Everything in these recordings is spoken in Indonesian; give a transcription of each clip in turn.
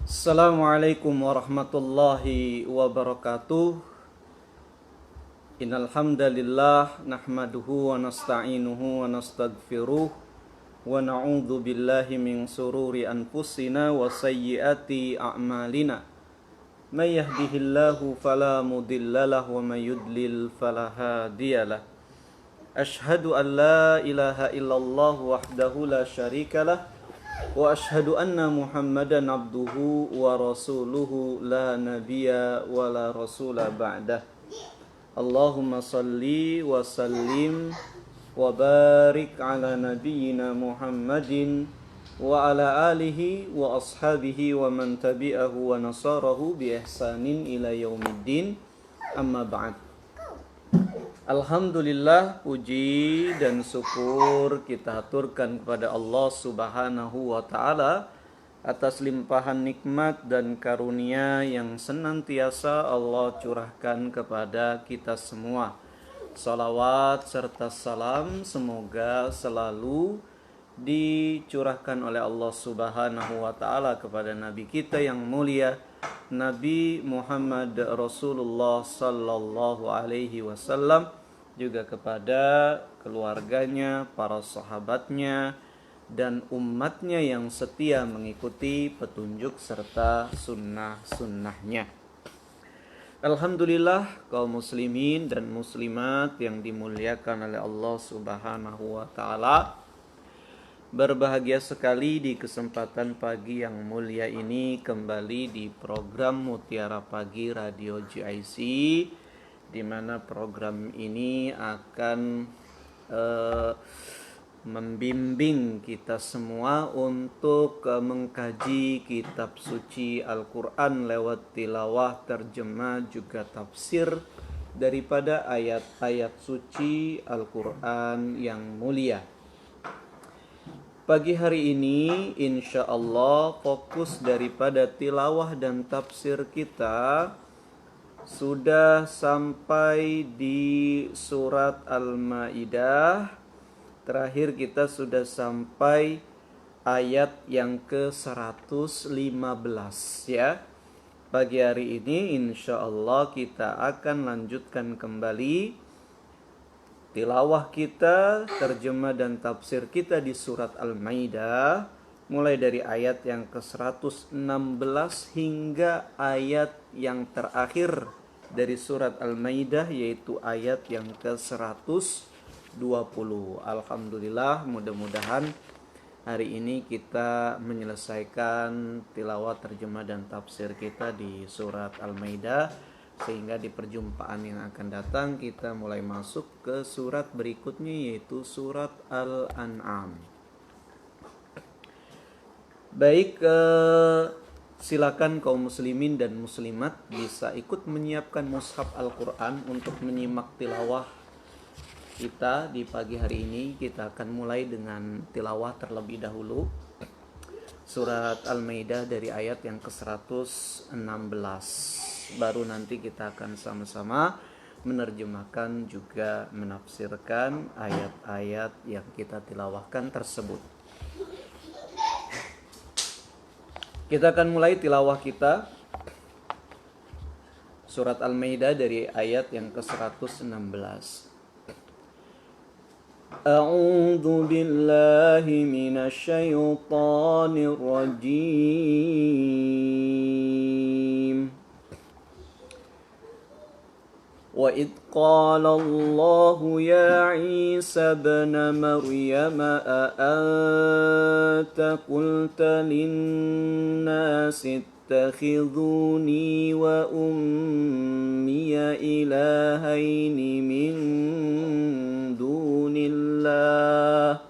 Assalamualaikum warahmatullahi wabarakatuh. Innal hamdalillah nahmaduhu wa nasta'inuhu wa nastaghfiruh wa na'udzu billahi min sururi anfusina wa sayyiati a'malina. May yahdihillahu fala mudhillalah wa may yudlil fala hadiyalah. Ashhadu an la ilaha illallah wahdahu la syarikalah wa ashhadu anna Muhammadan abduhu wa rasuluhu la nabiyya wa la rasula ba'dah. Allahumma salli wa sallim wa barik ala nabiyyina Muhammadin wa ala alihi wa ashabihi wa man tabi'ahu wa nasarahu bi ihsanin ila yaumiddin. Amma ba'd. Alhamdulillah, puji dan syukur kita haturkan kepada Allah Subhanahu wa ta'ala atas limpahan nikmat dan karunia yang senantiasa Allah curahkan kepada kita semua. Salawat serta salam semoga selalu dicurahkan oleh Allah Subhanahu wa ta'ala kepada Nabi kita yang mulia, Nabi Muhammad Rasulullah sallallahu alaihi wasallam, juga kepada keluarganya, para sahabatnya, dan umatnya yang setia mengikuti petunjuk serta sunnah-sunnahnya. Alhamdulillah, kaum muslimin dan muslimat yang dimuliakan oleh Allah Subhanahu wa ta'ala, berbahagia sekali di kesempatan pagi yang mulia ini kembali di program Mutiara Pagi Radio GIC, di mana program ini akan membimbing kita semua untuk mengkaji kitab suci Al-Quran lewat tilawah, terjemah, juga tafsir daripada ayat-ayat suci Al-Quran yang mulia. Pagi hari ini insya Allah fokus daripada tilawah dan tafsir kita sudah sampai di surat Al-Maidah. Terakhir kita sudah sampai ayat yang ke-115 ya. Pagi hari ini insya Allah kita akan lanjutkan kembali tilawah kita, terjemah dan tafsir kita di surat Al-Maidah, mulai dari ayat yang ke-116 hingga ayat yang terakhir dari surat Al-Maidah, yaitu ayat yang ke-120. Alhamdulillah, mudah-mudahan hari ini kita menyelesaikan tilawah, terjemah dan tafsir kita di surat Al-Maidah, sehingga di perjumpaan yang akan datang kita mulai masuk ke surat berikutnya, yaitu surat Al-An'am. Baik, silakan kaum muslimin dan muslimat bisa ikut menyiapkan mushaf Al-Quran untuk menyimak tilawah kita di pagi hari ini. Kita akan mulai dengan tilawah terlebih dahulu surat Al-Maidah dari ayat yang ke-116. Baru nanti kita akan sama-sama menerjemahkan juga menafsirkan ayat-ayat yang kita tilawahkan tersebut. Kita akan mulai tilawah kita surat Al-Maidah dari ayat yang ke-116. A'udzu billahi minasy syaithanir rajim. وَإِذْ قَالَ اللَّهُ يَا عِيسَى ابْنَ مَرْيَمَ أَأَنْتَ قُلْتَ لِلنَّاسِ اتَّخِذُونِي وَأُمِّيَ إِلَٰهَيْنِ مِن دُونِ اللَّهِ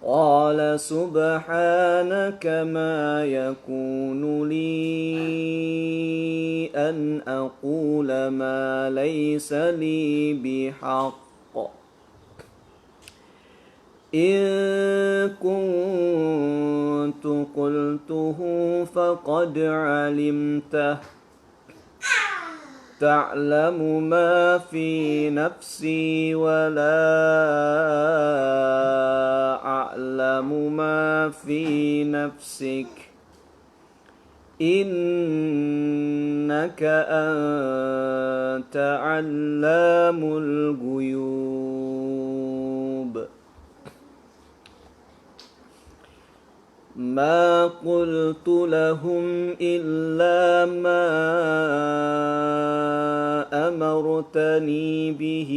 قَالَ سُبْحَانَكَ مَا يَكُونُ لِي أَنْ أَقُولَ مَا لَيْسَ لِي بِحَقٍّ إِن كُنتُ قُلْتُهُ فَقَدْ عَلِمْتَهُ تعلم ما في نفسي ولا أعلم ما في نفسك innaka anta 'allamul ghuyub. ما قلت لهم إلا ما أمرتني به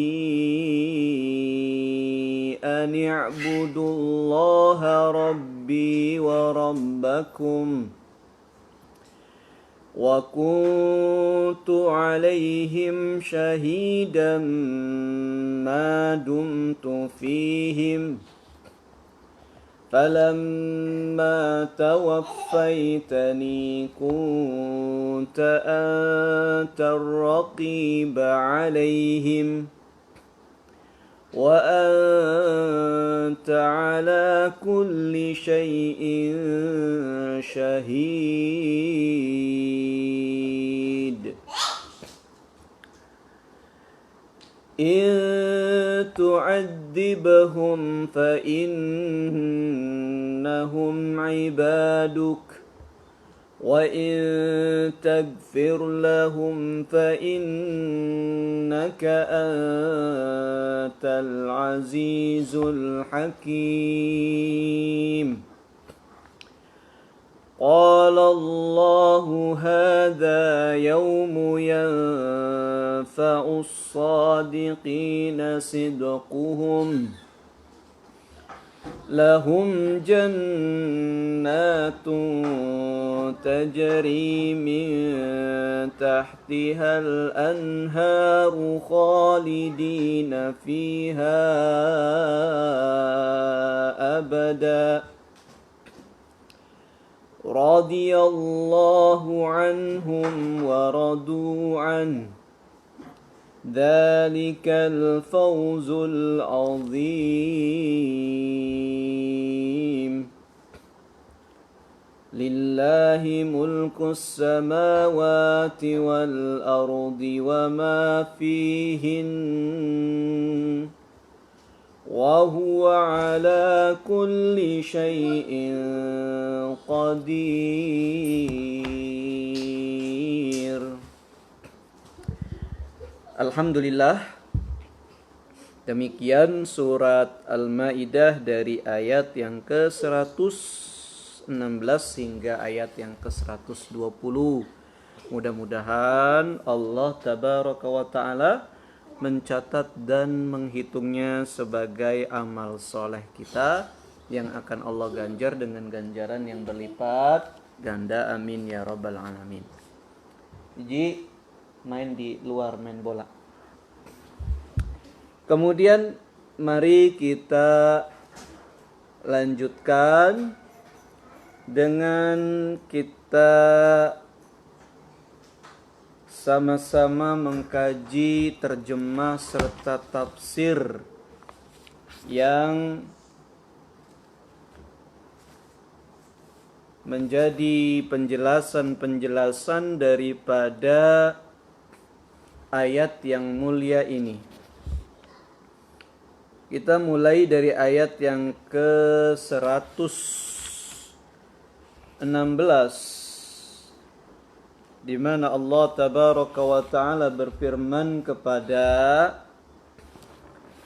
أن اعبدوا الله ربي وربكم وكنت عليهم شهيدا ما دمت فيهم فلما توفيتني كنت أنت الرقيب عليهم وأنت على كل شيء شهيد إن تعذبهم فإنهم عبادك وإن تغفر لهم فإنك أنت العزيز الحكيم قال الله هذا يوم ينفع الصادقين صدقهم لهم جنات تجري من تحتها الأنهار خالدين فيها أبدا رضي الله عنهم ورضوا عنه ذلك الفوز العظيم لله ملك السماوات والأرض وما فيهن وهو على كل شيء قدير. Alhamdulillah, demikian surat Al-Maidah dari ayat yang ke-116 hingga ayat yang ke-120. Mudah-mudahan Allah tabaraka wa ta'ala mencatat dan menghitungnya sebagai amal soleh kita yang akan Allah ganjar dengan ganjaran yang berlipat ganda, amin ya rabbal alamin. Jadi main di luar, main bola. Kemudian mari kita lanjutkan dengan kita sama-sama mengkaji terjemah serta tafsir yang menjadi penjelasan-penjelasan daripada ayat yang mulia ini. Kita mulai dari ayat yang ke-116 di mana Allah tabaraka wa ta'ala berfirman kepada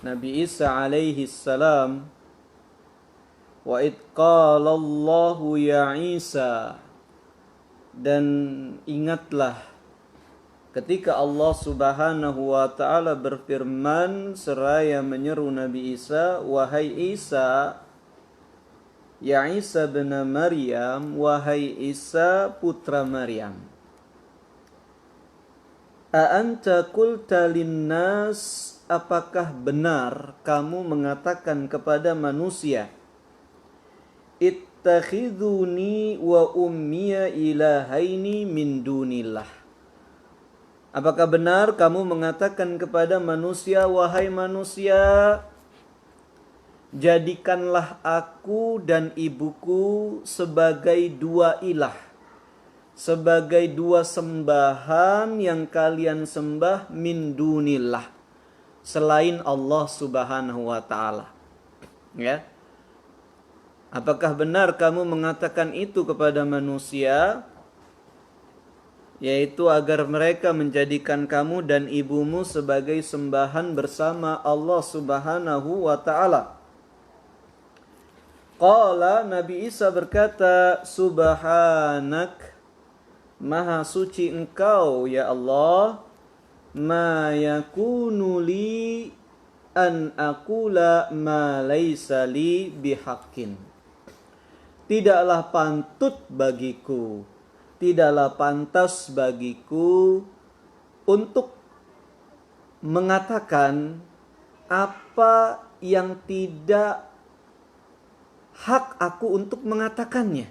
Nabi Isa alaihi salam, wa id qala Allahu ya Isa, dan ingatlah ketika Allah subhanahu wa ta'ala berfirman seraya menyeru Nabi Isa, wahai Isa, ya Isa bin Maryam, wahai Isa putra Maryam, a'anta qulta linnas, apakah benar kamu mengatakan kepada manusia, ittakhiduni wa ummiya ilahaini min dunillah, apakah benar kamu mengatakan kepada manusia, wahai manusia, jadikanlah aku dan ibuku sebagai dua ilah, sebagai dua sembahan yang kalian sembah min dunillah, selain Allah subhanahu wa ta'ala. Ya, apakah benar kamu mengatakan itu kepada manusia? yaitu agar mereka menjadikan kamu dan ibumu sebagai sembahan bersama Allah Subhanahu wa ta'ala. Qala, Nabi Isa berkata, Subhanak, maha suci engkau ya Allah, ma yakunu li an aqula ma laysa li bihaqqin. Tidaklah pantut bagiku, tidaklah pantas bagiku untuk mengatakan apa yang tidak hak aku untuk mengatakannya,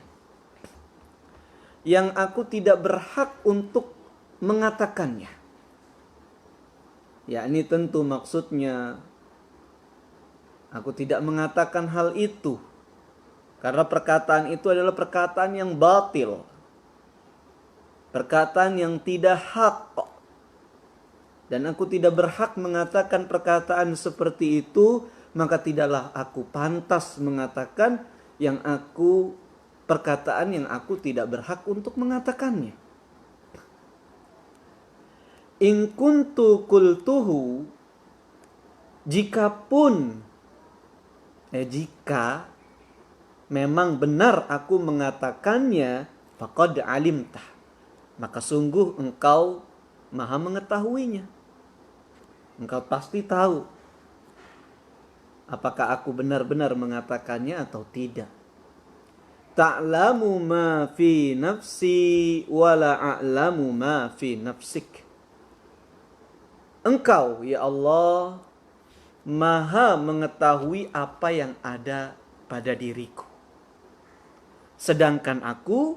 yang aku tidak berhak untuk mengatakannya. Ya, ini tentu maksudnya aku tidak mengatakan hal itu karena perkataan itu adalah perkataan yang batil, perkataan yang tidak hak, dan aku tidak berhak mengatakan perkataan seperti itu, maka tidaklah aku pantas mengatakan perkataan yang aku tidak berhak untuk mengatakannya. In kuntu qultuhu, jika memang benar aku mengatakannya, faqad alimtah, maka sungguh engkau maha mengetahuinya. Engkau pasti tahu apakah aku benar-benar mengatakannya atau tidak. Ta'lamu ma fi nafsi wa la a'lamu ma fi nafsik. Engkau ya Allah maha mengetahui apa yang ada pada diriku, sedangkan aku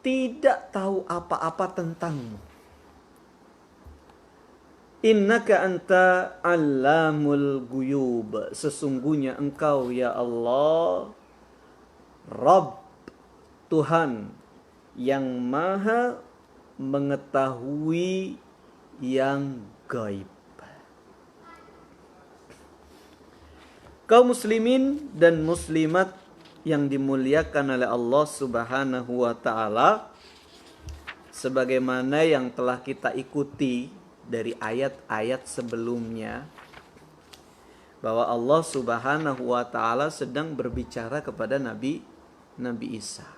tidak tahu apa-apa tentangmu. Innaka anta allamul ghuyub. Sesungguhnya engkau ya Allah Rabb, Tuhan yang maha mengetahui yang gaib. Kaum muslimin dan muslimat yang dimuliakan oleh Allah Subhanahu wa ta'ala, sebagaimana yang telah kita ikuti dari ayat-ayat sebelumnya, bahwa Allah Subhanahu wa ta'ala sedang berbicara kepada Nabi Isa,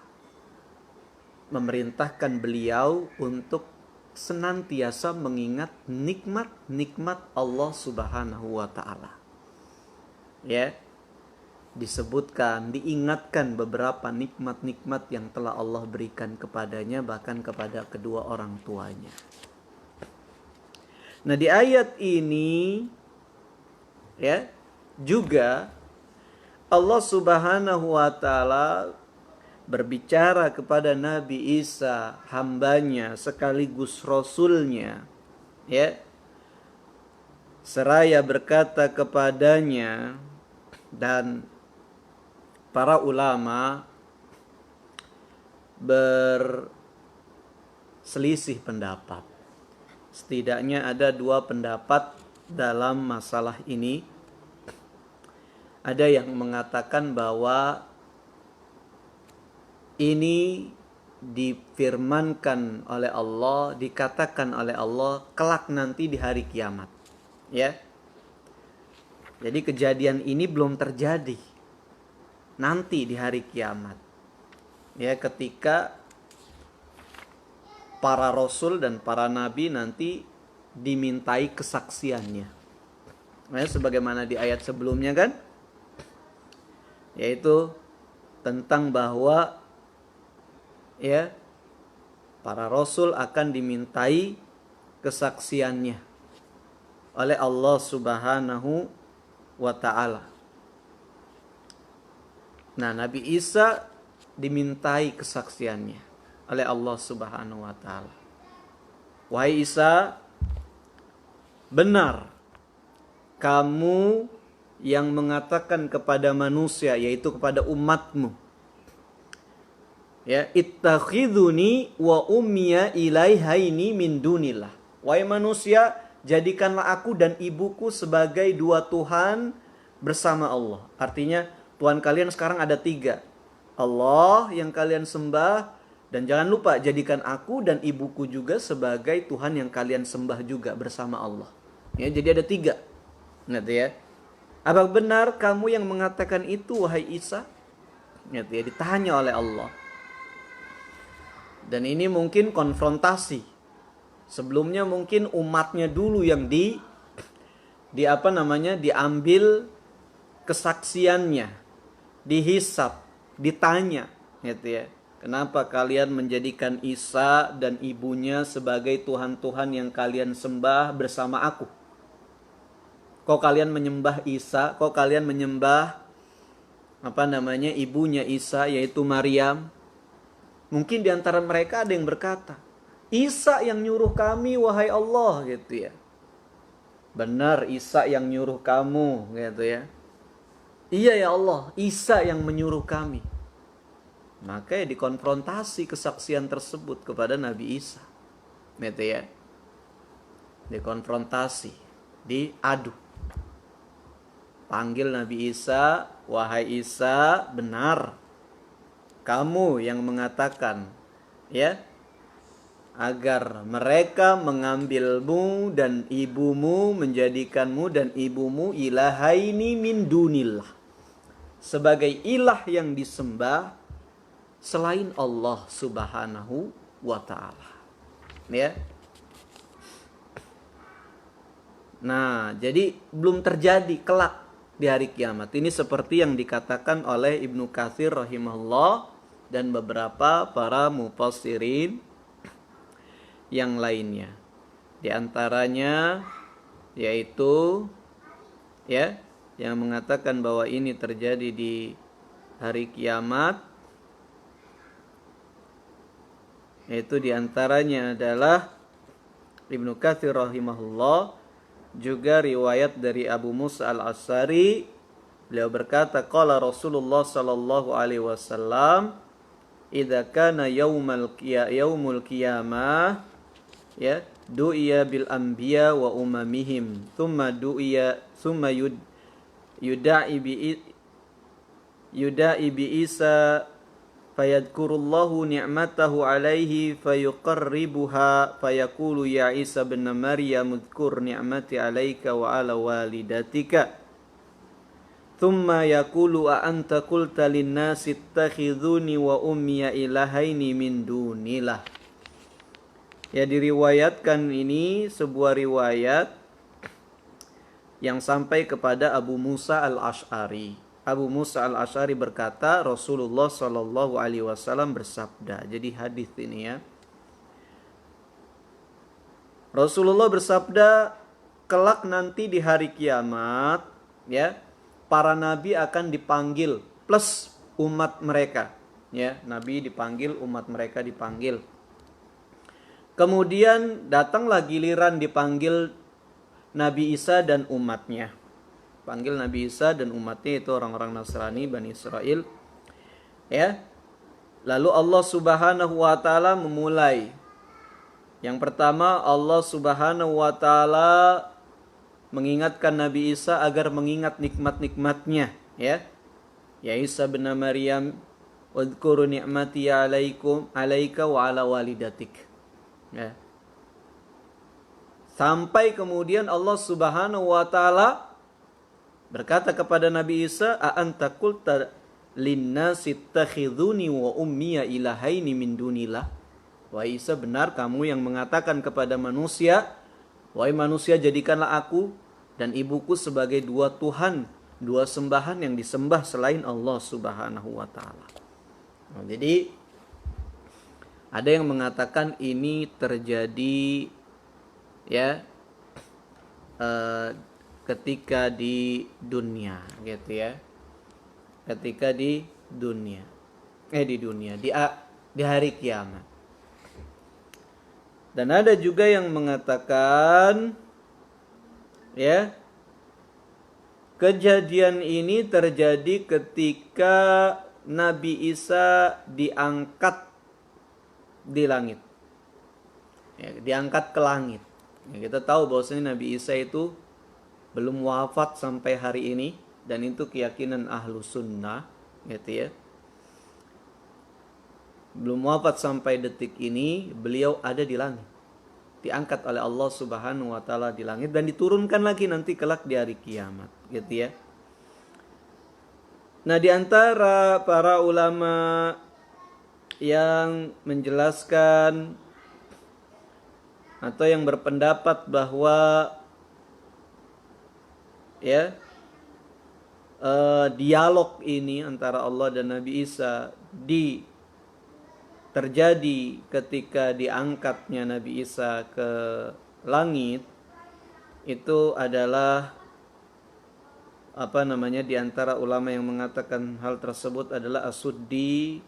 memerintahkan beliau untuk senantiasa mengingat nikmat-nikmat Allah Subhanahu wa ta'ala. Ya, disebutkan, diingatkan beberapa nikmat-nikmat yang telah Allah berikan kepadanya, bahkan kepada kedua orang tuanya. Nah, di ayat ini ya juga Allah Subhanahu wa ta'ala berbicara kepada Nabi Isa, hambanya sekaligus rasulnya, ya, seraya berkata kepadanya, dan para ulama berselisih pendapat. Setidaknya ada dua pendapat dalam masalah ini. Ada yang mengatakan bahwa ini difirmankan oleh Allah, dikatakan oleh Allah kelak nanti di hari kiamat. Ya. Jadi kejadian ini belum terjadi. Nanti di hari kiamat. Ya, ketika para rasul dan para nabi nanti dimintai kesaksiannya. Nah, sebagaimana di ayat sebelumnya kan? Yaitu tentang bahwa ya, para rasul akan dimintai kesaksiannya oleh Allah Subhanahu wa ta'ala. Nah, Nabi Isa dimintai kesaksiannya oleh Allah Subhanahu wa ta'ala. Wahai Isa, benar kamu yang mengatakan kepada manusia, yaitu kepada umatmu, ya, ittakhiduni wa ummiya ilaihaini min dunillah. Wahai manusia, jadikanlah aku dan ibuku sebagai dua Tuhan bersama Allah. Artinya Tuhan kalian sekarang ada tiga. Allah yang kalian sembah Dan jangan lupa jadikan aku dan ibuku juga sebagai Tuhan yang kalian sembah juga bersama Allah. Ya, jadi ada 3. Gitu ya. Apa benar kamu yang mengatakan itu, wahai Isa? Gitu ya, ditanya oleh Allah. Dan ini mungkin konfrontasi. Sebelumnya mungkin umatnya dulu yang diambil kesaksiannya, dihisap, ditanya, gitu ya. Kenapa kalian menjadikan Isa dan ibunya sebagai Tuhan-Tuhan yang kalian sembah bersama aku? Kok kalian menyembah Isa? Kok kalian menyembah ibunya Isa, yaitu Maryam? Mungkin di antara mereka ada yang berkata, Isa yang nyuruh kami, wahai Allah, gitu ya. Benar, Isa yang nyuruh kamu, gitu ya. Iya ya Allah, Isa yang menyuruh kami. Maka ya dikonfrontasi kesaksian tersebut kepada Nabi Isa. Gitu ya. Dikonfrontasi, diadu. Panggil Nabi Isa, wahai Isa, benar kamu yang mengatakan, ya, agar mereka mengambilmu dan ibumu, menjadikanmu dan ibumu ilahaini min dunillah, sebagai ilah yang disembah selain Allah Subhanahu wa ta'ala. Ya. Nah, jadi belum terjadi kelak di hari kiamat. Ini seperti yang dikatakan oleh Ibnu Katsir rahimahullah dan beberapa para mufassirin yang lainnya. Di antaranya yaitu ya, yang mengatakan bahwa ini terjadi di hari kiamat, yaitu di antaranya adalah Ibnu Katsir rahimahullah, juga riwayat dari Abu Musa al-Asy'ari. Beliau berkata, qala Rasulullah sallallahu alaihi wasallam, idza kana yaumul qiyamah, ya, du'iya bil anbiya wa umamihim, thumma yuda'i bi Isa fayadkurullahu ni'matahu alaihi fayuqarribuha fayaqulu ya Isa bin Maryam udhkur ni'mati alaika wa ala walidatika thumma yaqulu a anta qulta linnasi ittakhidhuni wa ummiya ilahaini min dunillah. Ya, diriwayatkan ini sebuah riwayat yang sampai kepada Abu Musa al-Asy'ari. Abu Musa al-Asy'ari berkata, Rasulullah Shallallahu alaihi wasallam bersabda. Jadi hadis ini ya. Rasulullah bersabda, kelak nanti di hari kiamat, ya, para nabi akan dipanggil plus umat mereka, ya, nabi dipanggil, umat mereka dipanggil. Kemudian datanglah giliran dipanggil Nabi Isa dan umatnya. Panggil Nabi Isa dan umatnya, itu orang-orang Nasrani Bani Israel. Ya. Lalu Allah Subhanahu wa taala memulai. Yang pertama, Allah Subhanahu wa taala mengingatkan Nabi Isa agar mengingat nikmat-nikmatnya, ya. Ya Isa bin Maryam, wadhkuru ni'mati alaika wa ala walidatik. Ya. Sampai kemudian Allah Subhanahu wa taala berkata kepada Nabi Isa, a anta qulta linnasi ittakhidhuni wa ummiya ilahaini min dunillah. Wahai Isa, benar kamu yang mengatakan kepada manusia, wahai manusia, jadikanlah aku dan ibuku sebagai 2 Tuhan, 2 sembahan yang disembah selain Allah Subhanahu wa taala. Nah, jadi ada yang mengatakan ini terjadi, ya, ketika di dunia, gitu ya. Ketika di dunia, di hari kiamat. Dan ada juga yang mengatakan, ya, kejadian ini terjadi ketika Nabi Isa diangkat di langit, ya, diangkat ke langit. Ya, kita tahu bahwasanya Nabi Isa itu belum wafat sampai hari ini, dan itu keyakinan ahlu sunnah, gitu ya. belum wafat sampai detik ini, beliau ada di langit, diangkat oleh Allah Subhanahu wa taala di langit dan diturunkan lagi nanti kelak di hari kiamat, gitu ya. Nah, di antara para ulama yang menjelaskan atau yang berpendapat bahwa ya dialog ini antara Allah dan Nabi Isa terjadi ketika diangkatnya Nabi Isa ke langit, itu adalah di antara ulama yang mengatakan hal tersebut adalah As-Suddi,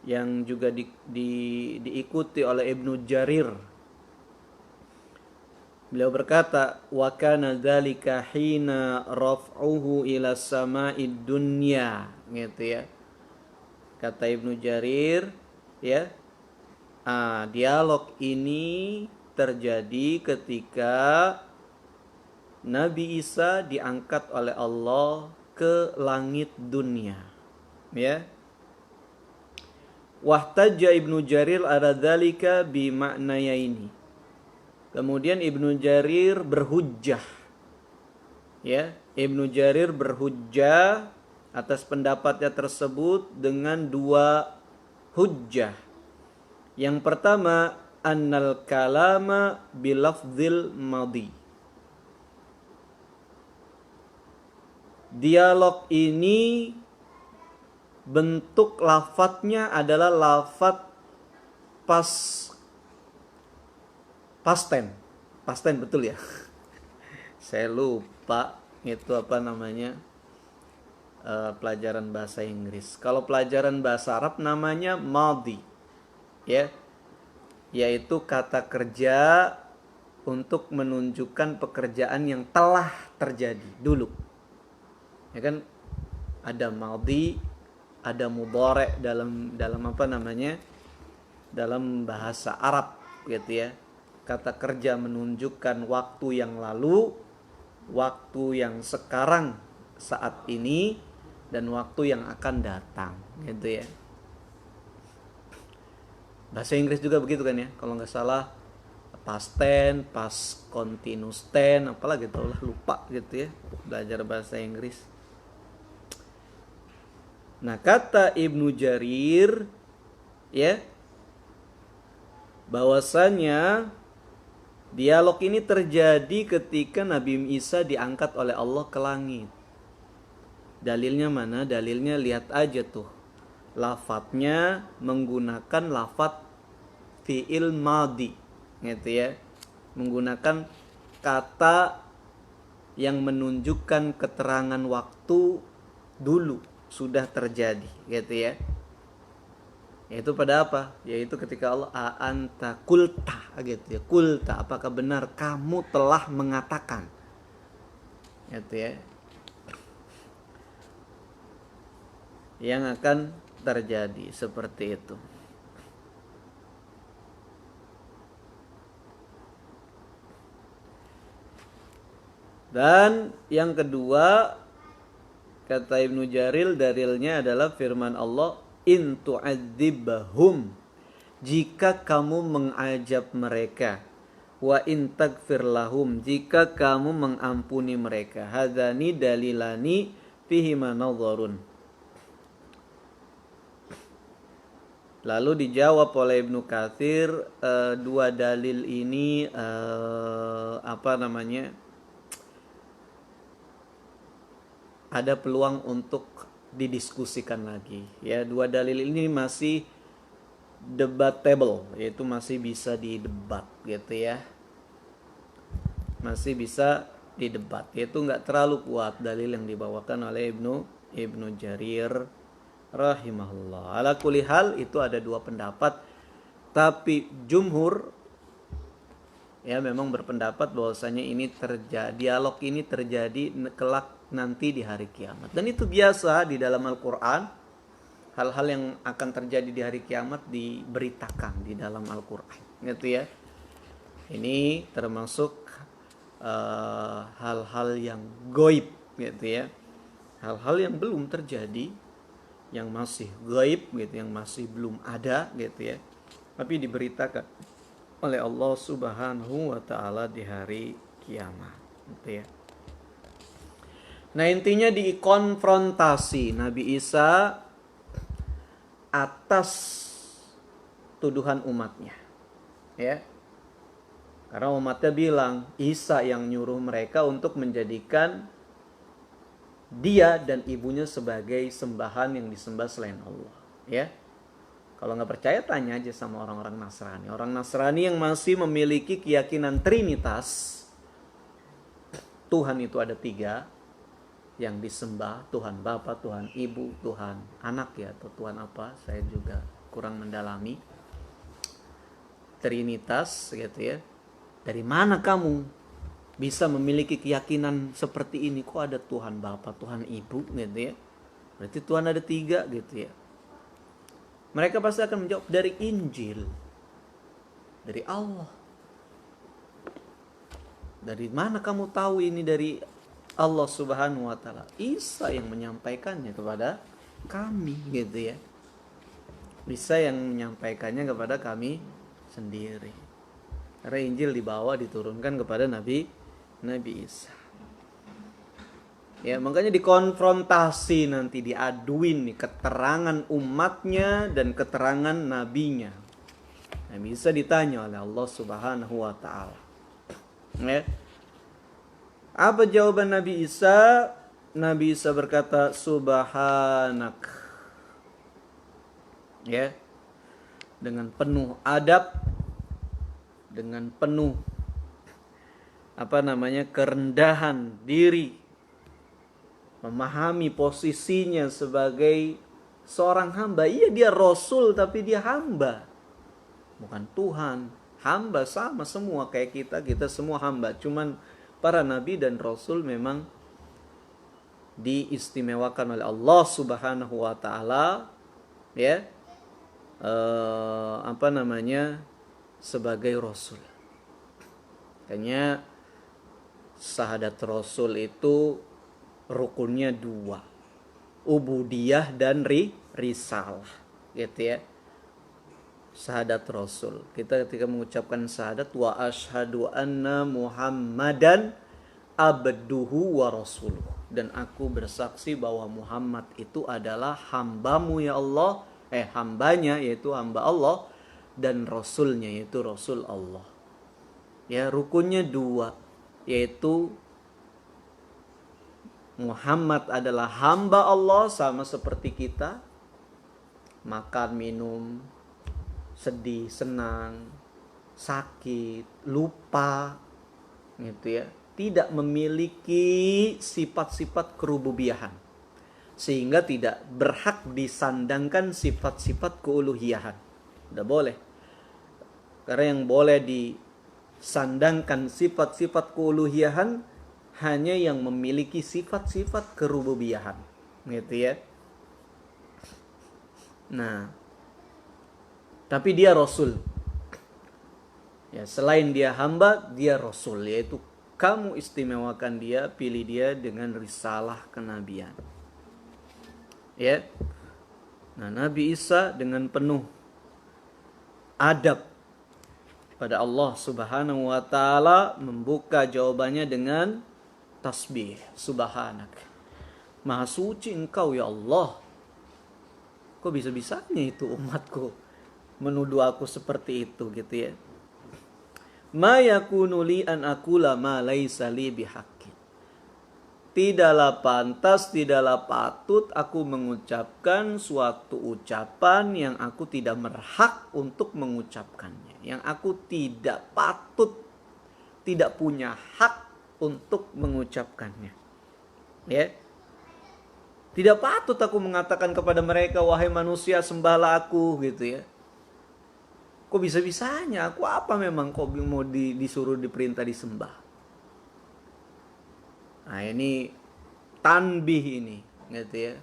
yang juga diikuti oleh Ibnu Jarir. Beliau berkata, wa kana dzalika hina raf'uhu ila sama'id dunya, gitu ya. Kata Ibnu Jarir, ya. Dialog ini terjadi ketika Nabi Isa diangkat oleh Allah ke langit dunia, ya. Wahtajja Ibnu Jarir ala dzalika bi ma'nayaini. Kemudian Ibnu Jarir berhujjah, ya. Ibnu Jarir berhujjah atas pendapatnya tersebut dengan dua hujjah. Yang pertama, annal kalama bilafzil madi. Dialog ini bentuk lafadznya adalah lafadz past tense betul ya. Saya lupa itu pelajaran bahasa Inggris. Kalau pelajaran bahasa Arab namanya madi, ya, yaitu kata kerja untuk menunjukkan pekerjaan yang telah terjadi dulu, ya kan. Ada madi, ada mudhari dalam dalam bahasa Arab, gitu ya. Kata kerja menunjukkan waktu yang lalu, waktu yang sekarang saat ini, dan waktu yang akan datang, gitu ya. Bahasa Inggris juga begitu kan ya, kalau nggak salah past tense, past continuous tense, apalah gitu lah, lupa gitu ya belajar bahasa Inggris. Nah, kata Ibnu Jarir, ya, bahwasanya dialog ini terjadi ketika Nabi Isa diangkat oleh Allah ke langit. Dalilnya mana? Dalilnya lihat aja tuh. Lafadznya menggunakan lafadz fi'il madi, gitu ya. Menggunakan kata yang menunjukkan keterangan waktu dulu sudah terjadi, gitu ya. Yaitu pada apa? Yaitu ketika Allah anta kulta, gitu ya. Kulta, apakah benar kamu telah mengatakan, gitu ya, yang akan terjadi seperti itu. Dan yang kedua, kata Ibnu Jarir, dalilnya adalah firman Allah, in tu'adzibhum, jika kamu mengajab mereka, wa in tagfir lahum, jika kamu mengampuni mereka. Hadzani dalilani fihi manadharun. Lalu dijawab oleh Ibnu Katsir, dua dalil ini ada peluang untuk didiskusikan lagi, ya. Dua dalil ini masih debatable, yaitu masih bisa didebat, gitu ya. Masih bisa didebat, yaitu nggak terlalu kuat dalil yang dibawakan oleh Ibnu Jarir rahimahullah. Ala kulli hal, itu ada dua pendapat, tapi jumhur, ya, memang berpendapat bahwasanya ini dialog ini terjadi kelak nanti di hari kiamat. Dan itu biasa di dalam Al-Quran. Hal-hal yang akan terjadi di hari kiamat diberitakan di dalam Al-Quran, gitu ya. Ini termasuk hal-hal yang goib, gitu ya. Hal-hal yang belum terjadi, yang masih gaib gitu, yang masih belum ada gitu ya. Tapi diberitakan oleh Allah Subhanahu wa taala di hari kiamat gitu ya. Nah, intinya dikonfrontasi Nabi Isa atas tuduhan umatnya. Ya. Karena umatnya bilang Isa yang nyuruh mereka untuk menjadikan dia dan ibunya sebagai sembahan yang disembah selain Allah. Ya. Kalau nggak percaya tanya aja sama orang-orang Nasrani. Orang Nasrani yang masih memiliki keyakinan Trinitas, Tuhan itu ada 3 yang disembah, Tuhan Bapa, Tuhan Ibu, Tuhan Anak ya, atau Tuhan apa? Saya juga kurang mendalami. Trinitas gitu ya. Dari mana kamu bisa memiliki keyakinan seperti ini? Kok ada Tuhan Bapa, Tuhan Ibu gitu ya? Berarti Tuhan ada 3 gitu ya. Mereka pasti akan menjawab dari Injil, dari Allah. Dari mana kamu tahu ini dari Allah Subhanahu wa taala? Isa yang menyampaikannya kepada kami gitu ya. Isa yang menyampaikannya kepada kami sendiri. Karena Injil dibawa diturunkan kepada Nabi Isa. Ya, makanya dikonfrontasi nanti, diaduin nih keterangan umatnya dan keterangan nabinya. Nabi Isa ditanya oleh Allah Subhanahu wa taala. Ya. Apa jawaban Nabi Isa? Nabi Isa berkata, Subhanak. Ya. Dengan penuh adab, dengan penuh kerendahan diri, memahami posisinya sebagai seorang hamba. Iya, dia rasul tapi dia hamba, bukan Tuhan. Hamba sama semua kayak kita semua hamba. Cuman para nabi dan rasul memang diistimewakan oleh Allah Subhanahu wa taala ya, sebagai rasul. Makanya syahadat rasul itu rukunnya 2, ubudiyah dan risalah gitu ya. Syahadat rasul, kita ketika mengucapkan syahadat wa asyhadu anna muhammadan abduhu wa rasuluh, dan aku bersaksi bahwa Muhammad itu adalah hambamu ya Allah, hambanya yaitu hamba Allah, dan rasulnya yaitu rasul Allah. Ya, rukunnya 2, yaitu Muhammad adalah hamba Allah sama seperti kita, makan, minum, sedih, senang, sakit, lupa gitu ya. Tidak memiliki sifat-sifat kerububiyahan, sehingga tidak berhak disandangkan sifat-sifat keuluhiyahan. Tidak boleh. Karena yang boleh disandangkan sifat-sifat keuluhiyahan hanya yang memiliki sifat-sifat kerububiyahan, gitu ya. Nah, tapi dia rasul. Ya, selain dia hamba, dia rasul, yaitu kamu istimewakan dia, pilih dia dengan risalah kenabian. Ya. Nah, Nabi Isa dengan penuh adab pada Allah Subhanahu wa taala membuka jawabannya dengan tasbih, subhanak. Maha suci engkau ya Allah. Kok bisa-bisanya itu umatku menuduh aku seperti itu gitu ya. Ma yakunu li an aqula ma laisa li bihaqqin. Tidaklah pantas, tidaklah patut aku mengucapkan suatu ucapan yang aku tidak berhak untuk mengucapkannya, yang aku tidak patut, tidak punya hak untuk mengucapkannya. Ya. Tidak patut aku mengatakan kepada mereka, wahai manusia sembahlah aku gitu ya. Kok bisa-bisanya? Aku apa memang kok mau disuruh diperintah disembah? Nah, ini tanbih ini gitu ya.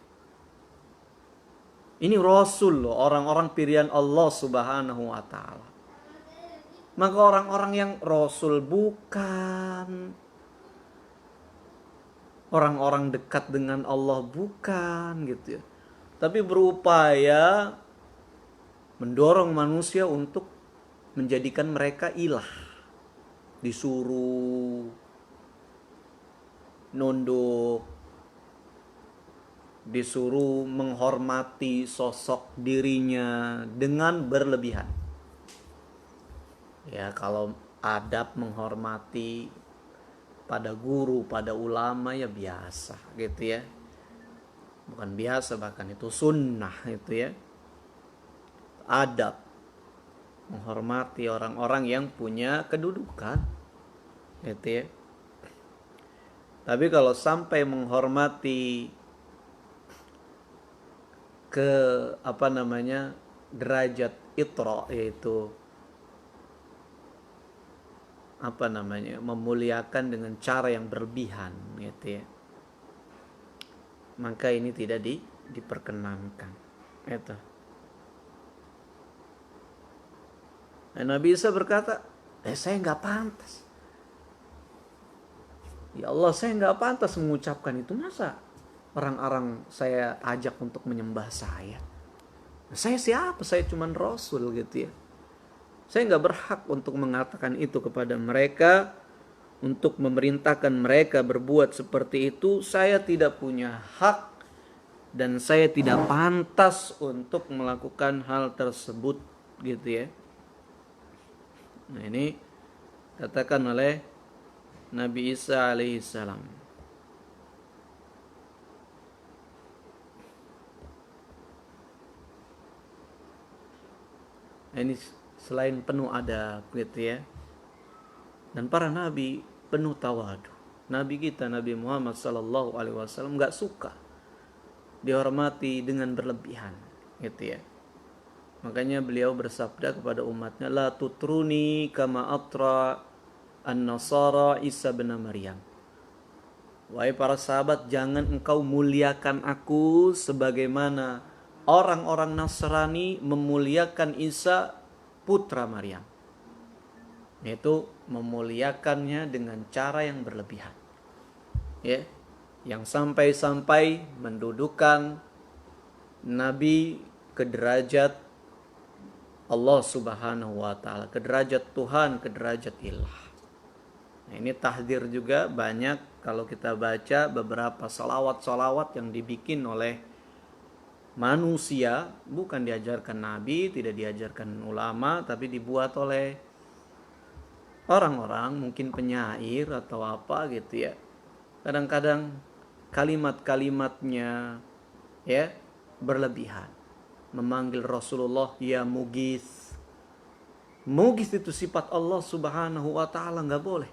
Ini rasul loh, orang-orang pilihan Allah Subhanahu wa taala. Maka orang-orang yang rasul bukan, orang-orang dekat dengan Allah bukan gitu ya. tapi berupaya mendorong manusia untuk menjadikan mereka ilah. Disuruh nunduk, disuruh menghormati sosok dirinya dengan berlebihan. Ya, kalau adab menghormati pada guru, pada ulama ya biasa gitu ya. Bukan biasa, bahkan itu sunnah itu ya. Adab menghormati orang-orang yang punya kedudukan gitu ya. Tapi kalau sampai menghormati ke derajat itra, yaitu memuliakan dengan cara yang berlebihan gitu ya, maka ini tidak diperkenankan itu. Nabi Isa berkata, saya nggak pantas. Ya Allah, saya nggak pantas mengucapkan itu. Masa orang-orang saya ajak untuk menyembah saya? Saya siapa? Saya cuman Rasul gitu ya. Saya nggak berhak untuk mengatakan itu kepada mereka, untuk memerintahkan mereka berbuat seperti itu. Saya tidak punya hak dan saya tidak pantas untuk melakukan hal tersebut gitu ya. Nah, ini katakan oleh Nabi Isa alaihissalam. Nah, ini selain penuh adab gitu ya, dan para nabi penuh tawadu. Nabi kita Nabi Muhammad sallallahu alaihi wasallam enggak suka dihormati dengan berlebihan gitu ya. Makanya beliau bersabda kepada umatnya, la tutruni kama atra an-nasara Isa bin Maryam. Wahai para sahabat, jangan engkau muliakan aku sebagaimana orang-orang Nasrani memuliakan Isa putra Maryam. Yaitu memuliakannya dengan cara yang berlebihan. Ya, yang sampai-sampai mendudukan Nabi ke derajat Allah Subhanahu wa taala, ke derajat Tuhan, ke derajat ilah. Nah, ini tahdir juga banyak kalau kita baca beberapa salawat-salawat yang dibikin oleh manusia, bukan diajarkan Nabi, tidak diajarkan ulama, tapi dibuat oleh orang-orang, mungkin penyair atau apa gitu ya. Kadang-kadang kalimat-kalimatnya ya berlebihan. Memanggil Rasulullah ya Mughith. Mughith itu sifat Allah Subhanahu wa taala, enggak boleh.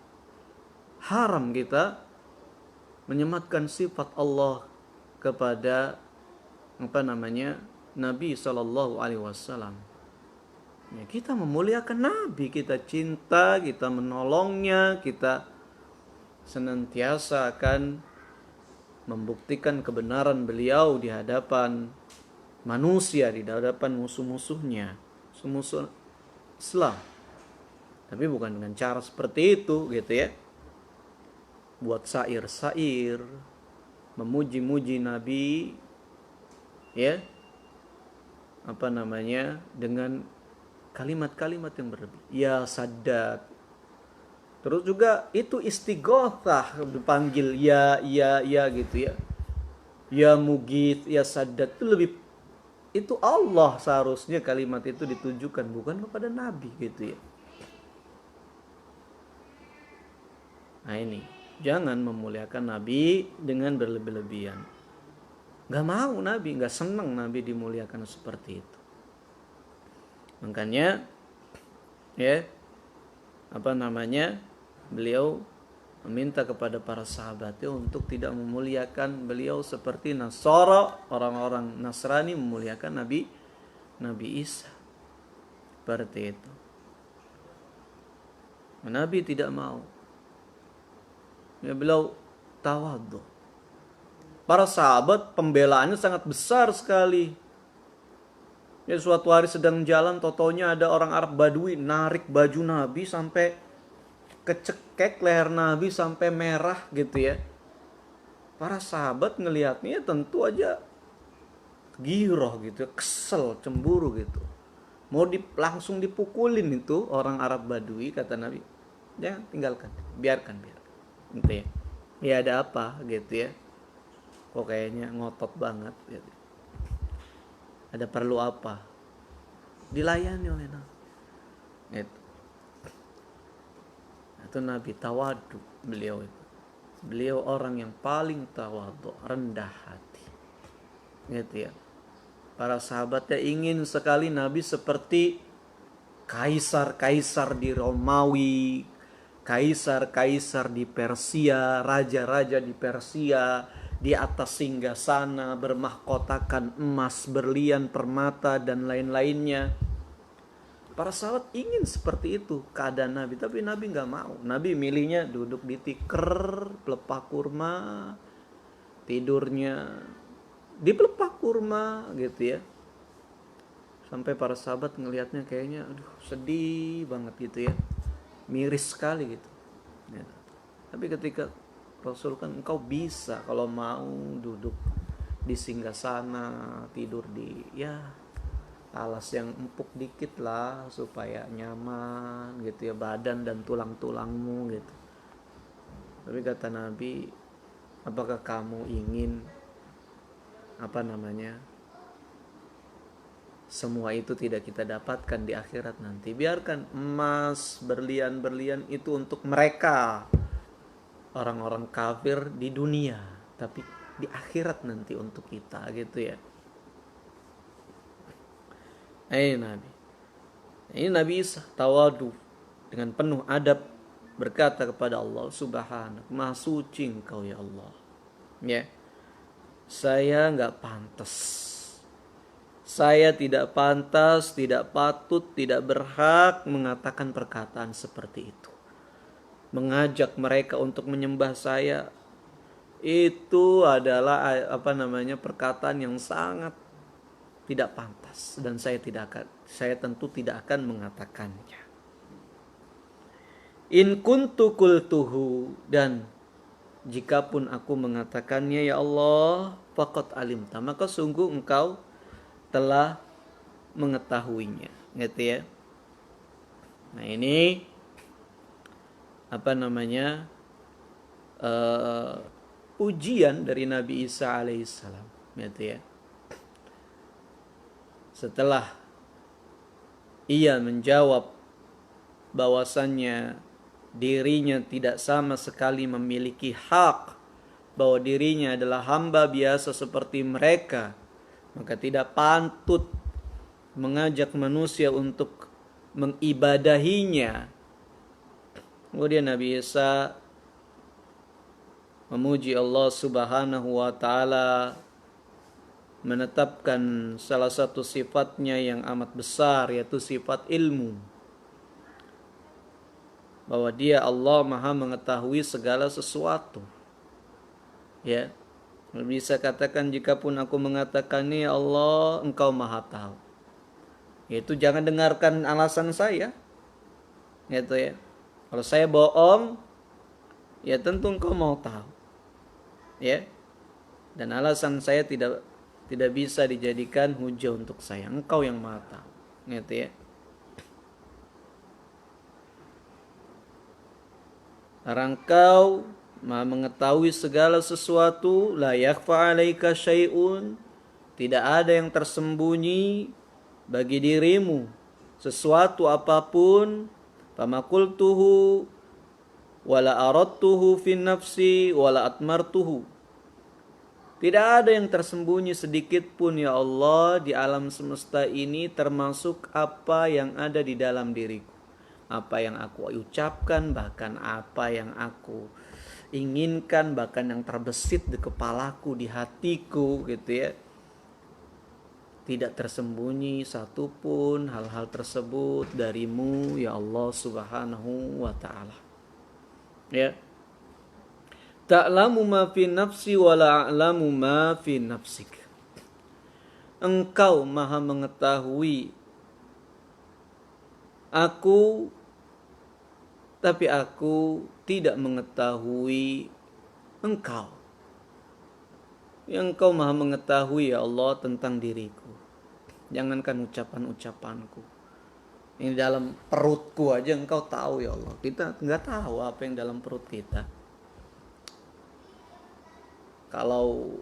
Haram kita menyematkan sifat Allah kepada Nabi sallallahu alaihi wasallam. Ya, kita memuliakan Nabi, kita cinta, kita menolongnya, kita senantiasa akan membuktikan kebenaran beliau di hadapan manusia, di hadapan musuh-musuhnya, musuh Islam. Tapi bukan dengan cara seperti itu gitu ya. Buat sair-sair, memuji-muji Nabi ya. Dengan kalimat-kalimat yang berlebih. Ya Saddaq. Terus juga itu istighothah, dipanggil ya gitu ya. Ya Mughith, ya Saddaq, itu Allah seharusnya kalimat itu ditujukan, bukan kepada Nabi gitu ya. Nah ini, jangan memuliakan Nabi dengan berlebih-lebihan. Gak mau Nabi, gak senang Nabi dimuliakan seperti itu. Makanya ya beliau meminta kepada para sahabatnya untuk tidak memuliakan beliau seperti Nasara, orang-orang Nasrani memuliakan Nabi Isa. Seperti itu. Nabi tidak mau. Ya, beliau tawadhu. Para sahabat pembelaannya sangat besar sekali. Ya, suatu hari sedang jalan, totonya ada orang Arab Badui narik baju Nabi sampai kecekek leher Nabi sampai merah gitu ya. Para sahabat ngelihatnya tentu aja giroh gitu, kesel, cemburu gitu. Mau langsung dipukulin itu orang Arab Badui, kata Nabi. Jangan, tinggalkan, biarkan. Gitu ya. Ya ada apa gitu ya. Kok kayaknya ngotot banget gitu. Ada perlu apa? Dilayani oleh Nabi. Gitu. Itu Nabi tawadu beliau itu. Beliau orang yang paling tawadu, rendah hati. Gitu ya. Para sahabatnya ingin sekali Nabi seperti kaisar-kaisar di Romawi, kaisar-kaisar di Persia, raja-raja di Persia, di atas singgasana bermahkotakan emas, berlian, permata dan lain-lainnya. Para sahabat ingin seperti itu keadaan Nabi, tapi Nabi nggak mau. Nabi milihnya duduk di tikar, pelepah kurma, tidurnya di pelepah kurma gitu ya. Sampai para sahabat ngelihatnya kayaknya aduh sedih banget gitu ya, miris sekali gitu ya. Tapi ketika Rasul kan engkau bisa kalau mau duduk di singgasana, tidur di ya alas yang empuk dikit lah supaya nyaman gitu ya badan dan tulang-tulangmu gitu. Tapi kata Nabi, apakah kamu ingin semua itu tidak kita dapatkan di akhirat nanti? Biarkan emas, berlian-berlian itu untuk mereka, orang-orang kafir di dunia, tapi di akhirat nanti untuk kita gitu ya. Nabi. Ini Nabi Isa tawadu dengan penuh adab berkata kepada Allah Subhanahu, Maha suci Engkau ya Allah. Ya. Saya enggak pantas. Saya tidak pantas, tidak patut, tidak berhak mengatakan perkataan seperti itu. Mengajak mereka untuk menyembah saya itu adalah perkataan yang sangat tidak pantas dan saya tentu tidak akan mengatakannya. In kuntu qultuhu, dan jikapun aku mengatakannya ya Allah, faqad alimta, maka sungguh engkau telah mengetahuinya, gitu ya. Nah ini ujian dari Nabi Isa alaihissalam, gitu ya. Setelah ia menjawab bahwasannya dirinya tidak sama sekali memiliki hak, bahwa dirinya adalah hamba biasa seperti mereka, maka tidak pantut mengajak manusia untuk mengibadahinya. Kemudian Nabi Isa memuji Allah Subhanahu wa ta'ala, menetapkan salah satu sifatnya yang amat besar, yaitu sifat ilmu, bahwa dia Allah maha mengetahui segala sesuatu. Ya, bisa katakan jikapun aku mengatakannya Allah, engkau maha tahu. Yaitu jangan dengarkan alasan saya, gitu ya. Kalau saya bohong, ya tentu engkau mau tahu, ya. Dan alasan saya tidak bisa dijadikan hujah untuk saya. Engkau yang maha tahu, gitu ya. Karena engkau maha mengetahui segala sesuatu, la yakhfa 'alaika syai'un, tidak ada yang tersembunyi bagi dirimu sesuatu apapun. Famakultuhu wala aradtuhu fi nafsi wala atmartuhu, tidak ada yang tersembunyi sedikit pun ya Allah di alam semesta ini, termasuk apa yang ada di dalam diriku, apa yang aku ucapkan, bahkan apa yang aku inginkan, bahkan yang terbesit di kepalaku, di hatiku, gitu ya. Tidak tersembunyi satupun hal-hal tersebut darimu ya Allah Subhanahu wa ta'ala. Ya. Ta'lamu ma fi nafsi wa la a'lamu ma fi nafsik. Engkau maha mengetahui aku, tapi aku tidak mengetahui engkau. yang Engkau maha mengetahui ya Allah tentang diriku. Jangankan ucapan-ucapanku, ini dalam perutku aja Engkau tahu ya Allah. Kita nggak tahu apa yang dalam perut kita. Kalau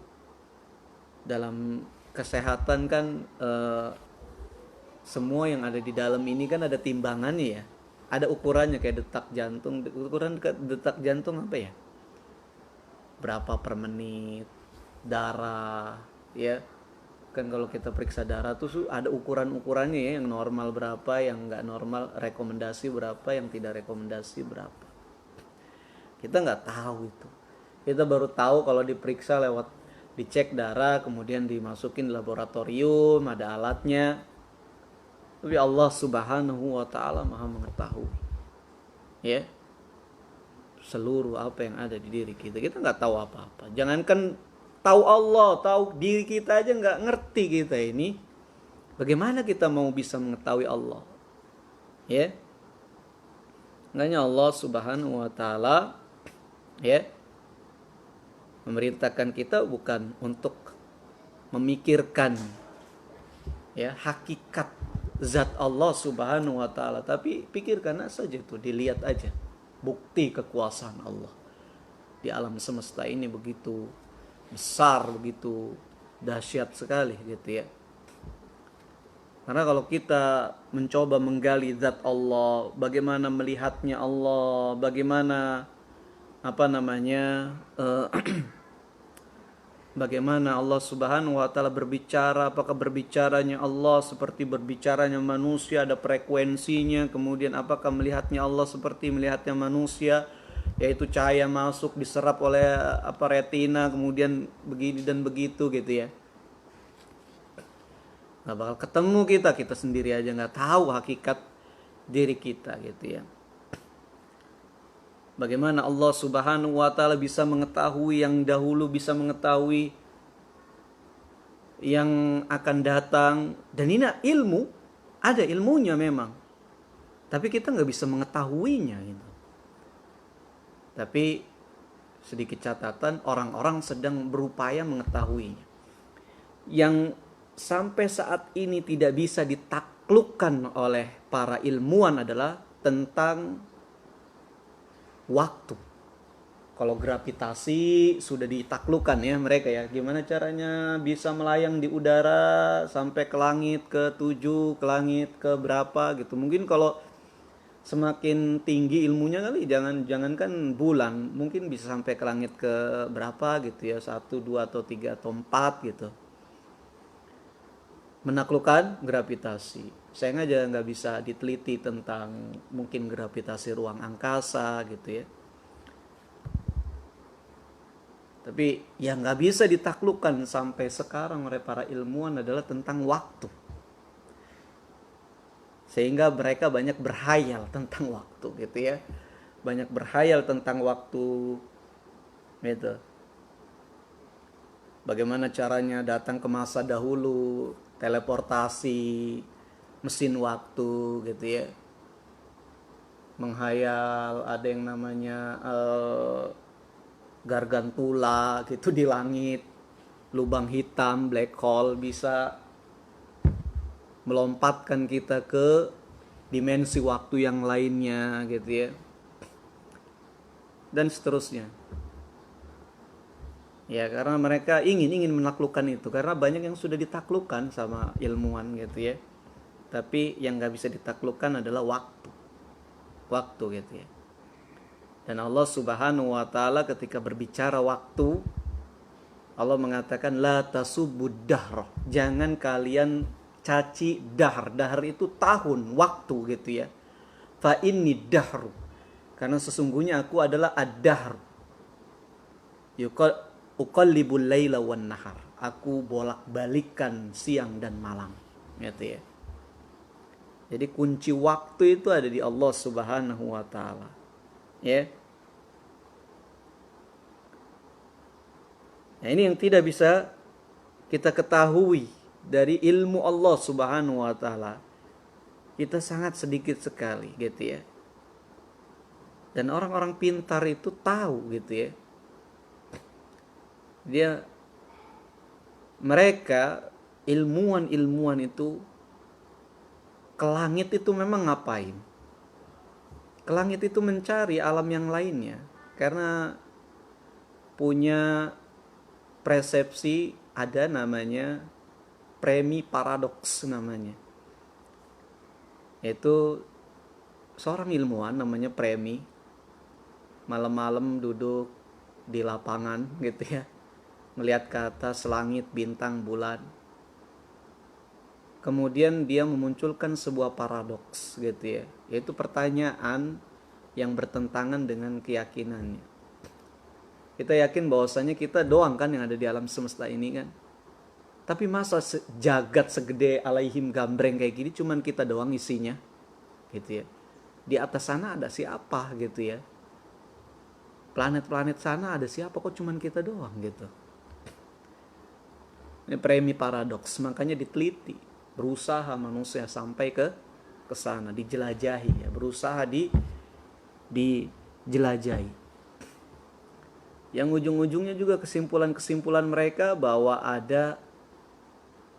dalam kesehatan kan semua yang ada di dalam ini kan ada timbangannya ya, ada ukurannya kayak detak jantung. Ukuran detak jantung apa ya, berapa per menit, darah ya kan. Kalau kita periksa darah tuh ada ukuran-ukurannya ya, yang normal berapa, yang nggak normal rekomendasi berapa, yang tidak rekomendasi berapa. Kita nggak tahu itu. Kita baru tahu kalau diperiksa lewat dicek darah, kemudian dimasukin di laboratorium, ada alatnya. Tapi Allah Subhanahu wa taala Maha mengetahui. Ya. Seluruh apa yang ada di diri kita. Kita nggak tahu apa-apa. Jangankan tahu Allah, tahu diri kita aja nggak ngerti kita ini. Bagaimana kita mau bisa mengetahui Allah? Ya. Makanya Allah Subhanahu wa taala ya memerintahkan kita bukan untuk memikirkan ya hakikat zat Allah Subhanahu wa taala, tapi pikirkan saja itu, dilihat aja bukti kekuasaan Allah di alam semesta ini begitu besar, begitu dahsyat sekali gitu ya. Karena kalau kita mencoba menggali zat Allah, bagaimana melihatnya Allah, bagaimana bagaimana Allah Subhanahu wa taala berbicara, apakah berbicaranya Allah seperti berbicaranya manusia, ada frekuensinya, kemudian apakah melihatnya Allah seperti melihatnya manusia, yaitu cahaya masuk diserap oleh retina, kemudian begini dan begitu gitu ya. Nggak bakal ketemu kita sendiri aja nggak tahu hakikat diri kita gitu ya. Bagaimana Allah Subhanahu wa taala bisa mengetahui yang dahulu, bisa mengetahui yang akan datang. Dan ini ilmu, ada ilmunya memang, tapi kita nggak bisa mengetahuinya gitu. Tapi sedikit catatan, orang-orang sedang berupaya mengetahuinya. Yang sampai saat ini tidak bisa ditaklukkan oleh para ilmuwan adalah tentang waktu. Kalau gravitasi sudah ditaklukkan ya mereka ya, gimana caranya bisa melayang di udara sampai ke langit ke-7, ke langit ke berapa gitu. Mungkin kalau semakin tinggi ilmunya kali, jangankan bulan, mungkin bisa sampai ke langit ke berapa gitu ya, 1, 2 atau 3 atau 4 gitu. Menaklukkan gravitasi. Sayang aja nggak bisa diteliti tentang mungkin gravitasi ruang angkasa gitu ya. Tapi yang nggak bisa ditaklukkan sampai sekarang oleh para ilmuwan adalah tentang waktu. Sehingga mereka banyak berhayal tentang waktu gitu ya. Banyak berhayal tentang waktu gitu. Bagaimana caranya datang ke masa dahulu, teleportasi, mesin waktu gitu ya. Menghayal ada yang namanya gargantula gitu di langit, lubang hitam, black hole, bisa melompatkan kita ke dimensi waktu yang lainnya gitu ya. Dan seterusnya. Ya, karena mereka ingin menaklukkan itu, karena banyak yang sudah ditaklukkan sama ilmuwan gitu ya. Tapi yang nggak bisa ditaklukkan adalah waktu gitu ya. Dan Allah Subhanahu wa taala ketika berbicara waktu, Allah mengatakan la tasubbud dahr. Jangan kalian caci dahr. Dahr itu tahun, waktu gitu ya. Fa inni dahru. Karena sesungguhnya aku adalah ad-dahr. Uqallibul laila wan nahar. Aku bolak-balikkan siang dan malam. Gitu ya. Jadi kunci waktu itu ada di Allah Subhanahu wa taala. Ya. Nah, ini yang tidak bisa kita ketahui dari ilmu Allah Subhanahu wa taala. Kita sangat sedikit sekali gitu ya. Dan orang-orang pintar itu tahu gitu ya. Dia mereka ilmuwan itu ke langit itu memang ngapain? Ke langit itu mencari alam yang lainnya, karena punya persepsi ada namanya premi paradoks namanya. Itu seorang ilmuwan namanya Premi, malam-malam duduk di lapangan gitu ya, melihat ke atas langit, bintang, bulan. Kemudian dia memunculkan sebuah paradoks gitu ya, yaitu pertanyaan yang bertentangan dengan keyakinannya. Kita yakin bahwasanya kita doang kan yang ada di alam semesta ini kan. Tapi masa jagat segede alaihim gambreng kayak gini cuman kita doang isinya gitu ya. Di atas sana ada siapa gitu ya. Planet-planet sana ada siapa kok cuman kita doang gitu. Ini premi paradoks, makanya diteliti. Berusaha manusia sampai ke sana, dijelajahi ya, berusaha dijelajahi. Yang ujung-ujungnya juga kesimpulan mereka bahwa ada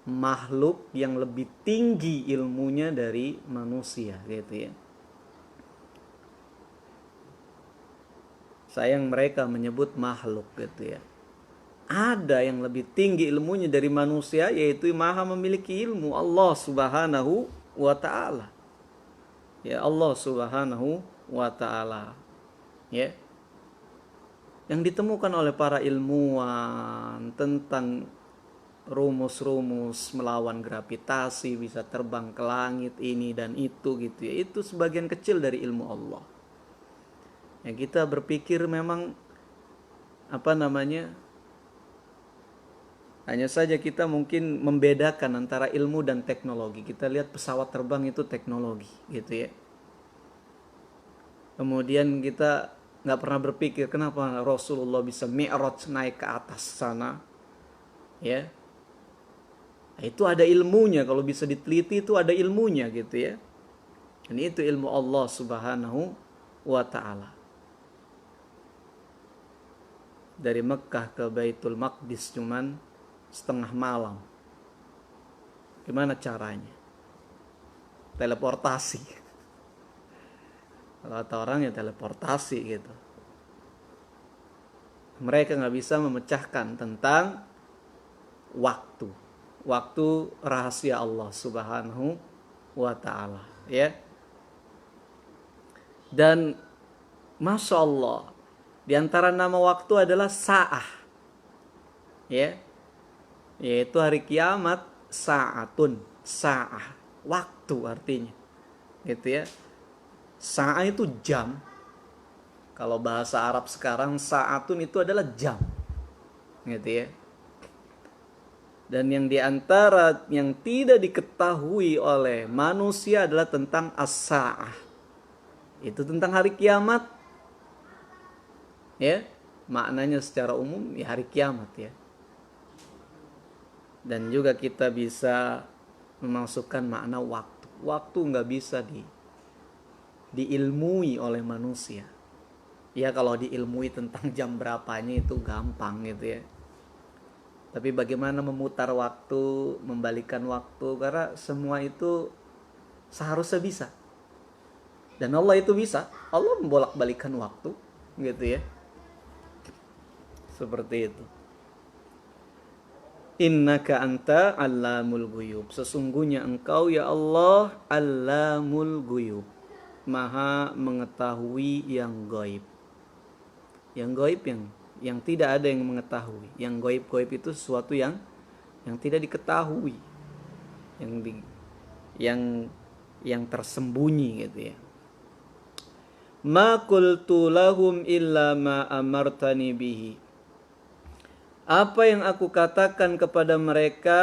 makhluk yang lebih tinggi ilmunya dari manusia gitu ya. Sayang mereka menyebut makhluk gitu ya. Ada yang lebih tinggi ilmunya dari manusia, yaitu Maha memiliki ilmu, Allah Subhanahu wa taala. Ya, Allah Subhanahu wa taala. Ya. Yang ditemukan oleh para ilmuwan tentang rumus-rumus melawan gravitasi, bisa terbang ke langit ini dan itu gitu ya. Itu sebagian kecil dari ilmu Allah. Ya, kita berpikir memang hanya saja kita mungkin membedakan antara ilmu dan teknologi. Kita lihat pesawat terbang itu teknologi gitu ya. Kemudian kita nggak pernah berpikir kenapa Rasulullah bisa mi'raj, naik ke atas sana ya. Itu ada ilmunya, kalau bisa diteliti itu ada ilmunya gitu ya. Dan itu ilmu Allah Subhanahu wa taala. Dari Mekah ke Baitul Maqdis cuman setengah malam. Gimana caranya? Teleportasi. Kalau kata orang ya teleportasi gitu. Mereka nggak bisa memecahkan tentang waktu. Waktu rahasia Allah Subhanahu wa ta'ala ya. Dan Masya Allah, di antara nama waktu adalah sa'ah ya, yaitu hari kiamat. Sa'atun, sa'ah, waktu artinya gitu ya. Sa'ah itu jam. Kalau bahasa Arab sekarang sa'atun itu adalah jam gitu ya. Dan yang diantara yang tidak diketahui oleh manusia adalah tentang as-sa'ah. Itu tentang hari kiamat. Ya, maknanya secara umum ya hari kiamat ya. Dan juga kita bisa memasukkan makna waktu. Waktu nggak bisa diilmui oleh manusia. Ya kalau diilmui tentang jam berapanya itu gampang gitu ya. Tapi bagaimana memutar waktu, membalikan waktu, karena semua itu seharusnya bisa. Dan Allah itu bisa. Allah membolak-balikan waktu gitu ya. Seperti itu. Innaka anta allamul ghuyub. Sesungguhnya engkau ya Allah allamul ghuyub. Maha mengetahui yang gaib. Yang gaib yang tidak ada yang mengetahui. Yang gaib itu sesuatu yang tidak diketahui. Yang tersembunyi gitu ya. Ma qultu lahum illa ma amartani bihi. Apa yang aku katakan kepada mereka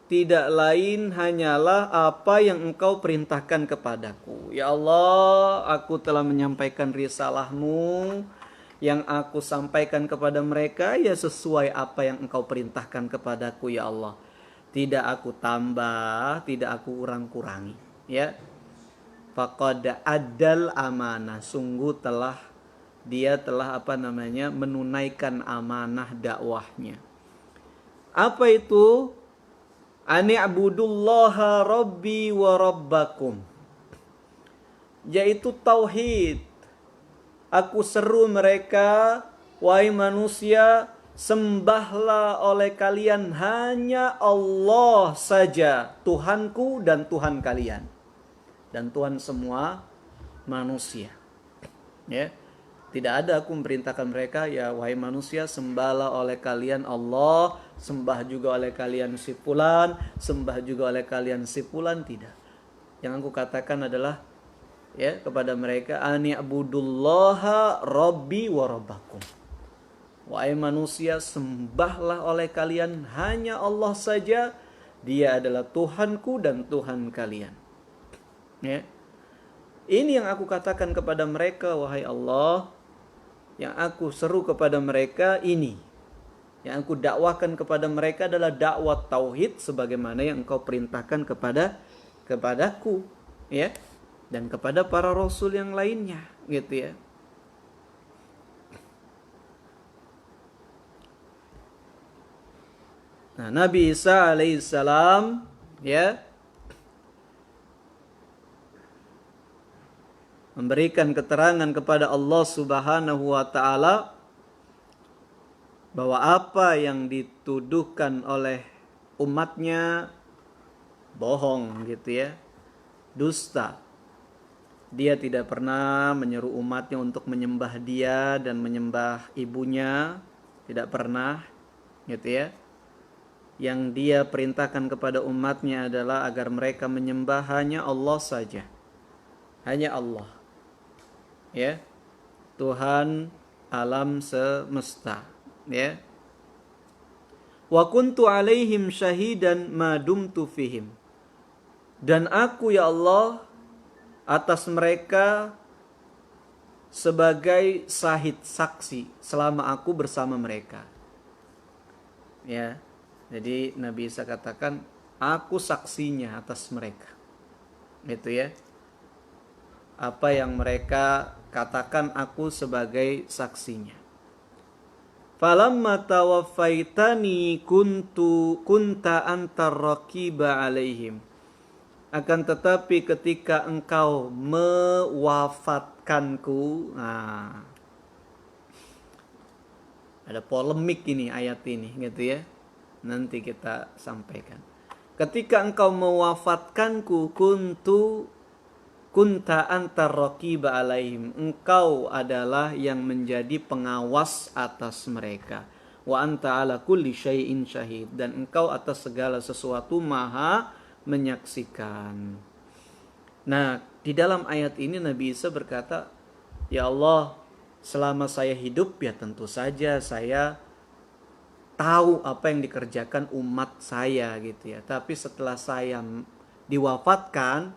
tidak lain hanyalah apa yang engkau perintahkan kepadaku. Ya Allah, aku telah menyampaikan risalahmu. Yang aku sampaikan kepada mereka ya sesuai apa yang engkau perintahkan kepadaku ya Allah. Tidak aku tambah, tidak aku kurang-kurangi ya. Faqad adal amanah, sungguh dia telah menunaikan amanah dakwahnya. Apa itu? Ani'budullaha rabbi wa rabbakum. Yaitu tauhid. Aku seru mereka, wahai manusia, sembahlah oleh kalian hanya Allah saja, Tuhanku dan Tuhan kalian. Dan Tuhan semua manusia. Ya. Tidak ada aku memerintahkan mereka, ya wahai manusia, sembahlah oleh kalian Allah, sembah juga oleh kalian si fulan, sembah juga oleh kalian si fulan, tidak. Yang aku katakan adalah ya kepada mereka, ani'budullaha rabbi wa rabbakum. Wahai manusia, sembahlah oleh kalian hanya Allah saja, Dia adalah Tuhanku dan Tuhan kalian. Ya. Ini yang aku katakan kepada mereka, wahai Allah. Yang aku seru kepada mereka ini. Yang aku dakwahkan kepada mereka adalah dakwah tauhid sebagaimana yang engkau perintahkan kepadaku, ya, dan kepada para rasul yang lainnya, gitu ya. Nah, Nabi Isa alaihissalam, ya, memberikan keterangan kepada Allah Subhanahu wa taala bahwa apa yang dituduhkan oleh umatnya bohong, gitu ya, dusta. Dia tidak pernah menyeru umatnya untuk menyembah dia dan menyembah ibunya, tidak pernah, gitu ya. Yang dia perintahkan kepada umatnya adalah agar mereka menyembah hanya Allah saja, hanya Allah, ya, Tuhan alam semesta, ya. Wa kuntu alaihim syahidan ma dumtu fihim. Dan aku, ya Allah, atas mereka sebagai syahid, saksi selama aku bersama mereka. Ya. Jadi Nabi Isa katakan, aku saksinya atas mereka. Itu ya. Apa yang mereka katakan, aku sebagai saksinya. Falamma tawaffaitani kunta antar raqiba alaihim. Akan tetapi ketika engkau mewafatkanku, nah, ada polemik ini ayat ini, gitu ya. Nanti kita sampaikan. Ketika engkau mewafatkanku, kunta antar raqiba alaihim. Engkau adalah yang menjadi pengawas atas mereka. Wa anta ala kulli syai'in syahid. Dan engkau atas segala sesuatu maha menyaksikan. Nah, di dalam ayat ini Nabi Isa berkata, ya Allah, selama saya hidup ya tentu saja saya tahu apa yang dikerjakan umat saya, gitu ya. Tapi setelah saya diwafatkan,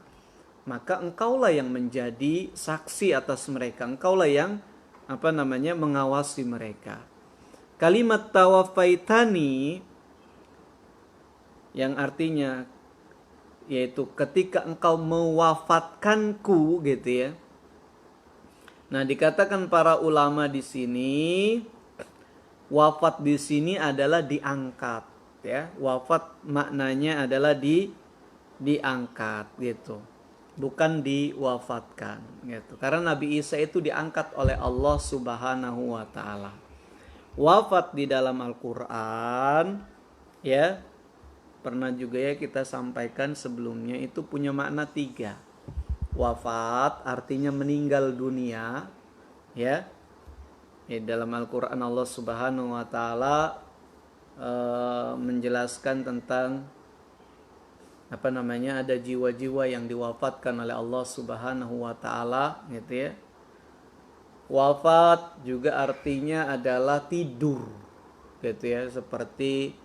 maka engkaulah yang menjadi saksi atas mereka. Engkaulah yang mengawasi mereka. Kalimat tawafaitani yang artinya yaitu ketika engkau mewafatkanku, gitu ya. Nah, dikatakan para ulama di sini, wafat di sini adalah diangkat, ya. Wafat maknanya adalah diangkat, gitu. Bukan diwafatkan, gitu. Karena Nabi Isa itu diangkat oleh Allah Subhanahu wa taala. Wafat di dalam Al-Qur'an, ya, pernah juga ya kita sampaikan sebelumnya, itu punya makna 3. Wafat artinya meninggal dunia, ya. Dalam Al-Quran Allah Subhanahu wa taala menjelaskan tentang ada jiwa-jiwa yang diwafatkan oleh Allah Subhanahu wa taala, gitu ya. Wafat juga artinya adalah tidur, gitu ya. Seperti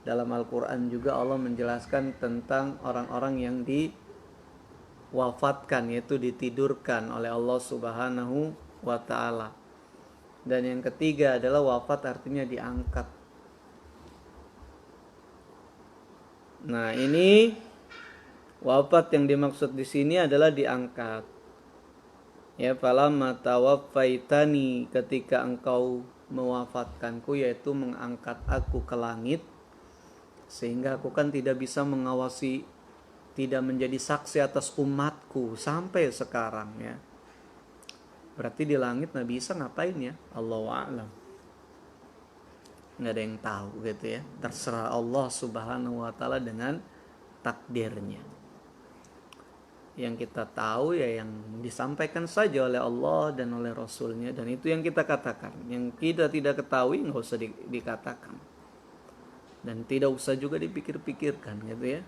dalam Al-Quran juga Allah menjelaskan tentang orang-orang yang diwafatkan, yaitu ditidurkan oleh Allah Subhanahu wa ta'ala. Dan yang ketiga adalah wafat artinya diangkat. Nah, ini wafat yang dimaksud di sini adalah diangkat. Ya, falamma tawaffaitani, ketika engkau mewafatkanku, yaitu mengangkat aku ke langit. sehingga aku kan tidak bisa mengawasi, tidak menjadi saksi atas umatku sampai sekarang ya. Berarti di langit Nabi Isa ngapain ya? Allahu a'lam. Nggak ada yang tahu gitu ya. Terserah Allah Subhanahu wa taala dengan takdirnya. Yang kita tahu ya yang disampaikan saja oleh Allah dan oleh Rasulnya, dan itu yang kita katakan. Yang kita tidak ketahui nggak usah dikatakan, dan tidak usah juga dipikir-pikirkan gitu ya.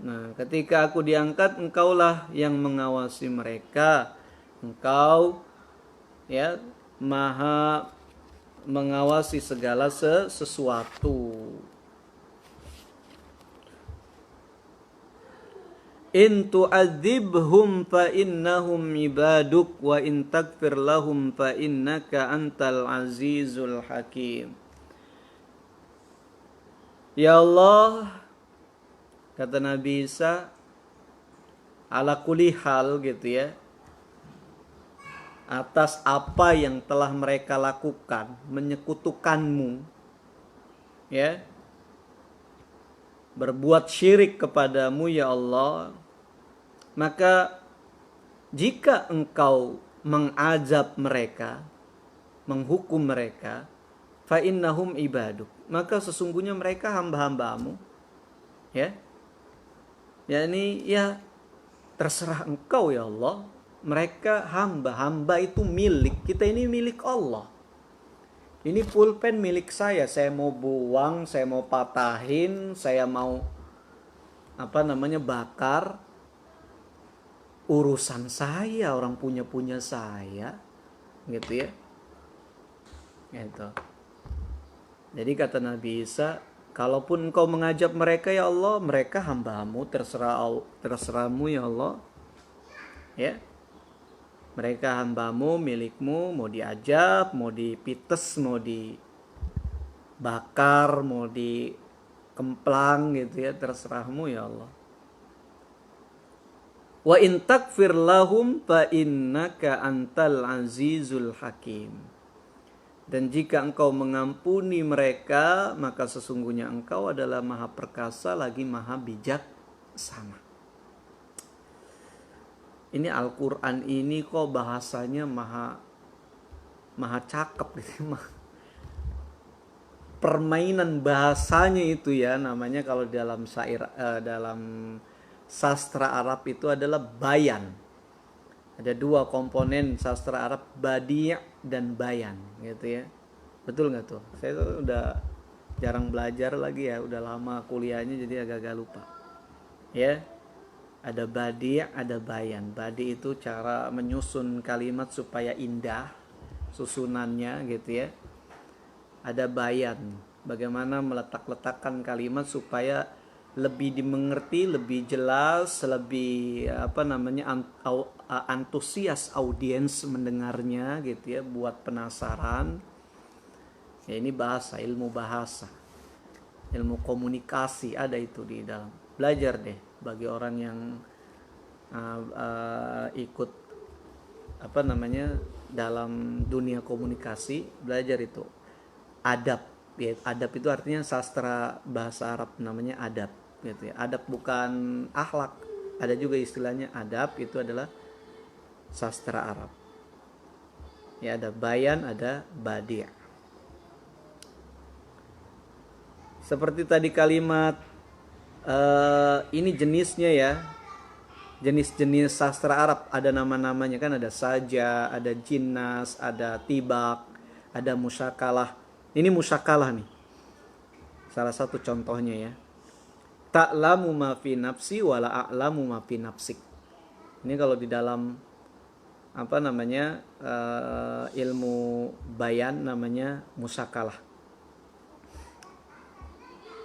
Nah, ketika aku diangkat, engkaulah yang mengawasi mereka. Engkau ya maha mengawasi segala sesuatu. In tu'adzibhum fa innahum ibaduk wa in takfir lahum fa innaka antal azizul hakim. Ya Allah, kata Nabi Isa, ala kulli hal gitu ya, atas apa yang telah mereka lakukan, menyekutukanmu ya, berbuat syirik kepadamu ya Allah, maka jika engkau mengazab mereka, menghukum mereka, fa innahum ibaduk, maka sesungguhnya mereka hamba-hambamu ya. Yani ya terserah engkau ya Allah. Mereka hamba itu milik kita, ini milik Allah. Ini pulpen milik saya mau buang, saya mau patahin, saya mau bakar, urusan saya, orang punya saya gitu ya. Gitu. Jadi kata Nabi Isa, kalaupun engkau mengajab mereka ya Allah, mereka hamba-Mu, terserahmu ya Allah. Ya. Mereka hamba-Mu, milik-Mu, mau diajab, mau dipites, mau dibakar, mau dikemplang gitu ya, terserahmu ya Allah. Wa in takfir lahum fa innaka antal azizul hakim. Dan jika engkau mengampuni mereka, maka sesungguhnya engkau adalah maha perkasa lagi maha bijaksana. Ini Al-Quran ini kok bahasanya maha cakep gitu. Permainan bahasanya itu ya, namanya kalau dalam dalam sastra Arab itu adalah bayan. Ada dua komponen sastra Arab, badi' dan bayan gitu ya. Betul nggak tuh? Saya tuh udah jarang belajar lagi ya, udah lama kuliahnya jadi agak-agak lupa. Ya. Ada badi', ada bayan. Badi' itu cara menyusun kalimat supaya indah susunannya gitu ya. Ada bayan, bagaimana meletak-letakkan kalimat supaya lebih dimengerti, lebih jelas, lebih antusias audiens mendengarnya gitu ya, buat penasaran. Ya, ini bahasa, ilmu bahasa, ilmu komunikasi ada itu di dalam. Belajar deh bagi orang yang ikut dalam dunia komunikasi, belajar itu adab ya. Adab itu artinya sastra bahasa Arab, namanya adab gitu ya. Adab bukan akhlak, ada juga istilahnya adab, itu adalah sastra Arab ya. Ada bayan, ada badi'. Seperti tadi kalimat ini jenisnya ya, jenis-jenis sastra Arab ada nama-namanya kan, ada saja, ada jinas, ada tibak, ada musyakalah. Ini musyakalah nih, salah satu contohnya ya. Ta'lamu ma fi nafsi wa la a'lamu ma fi nafsik. Ini kalau di dalam ilmu bayan namanya musyakalah.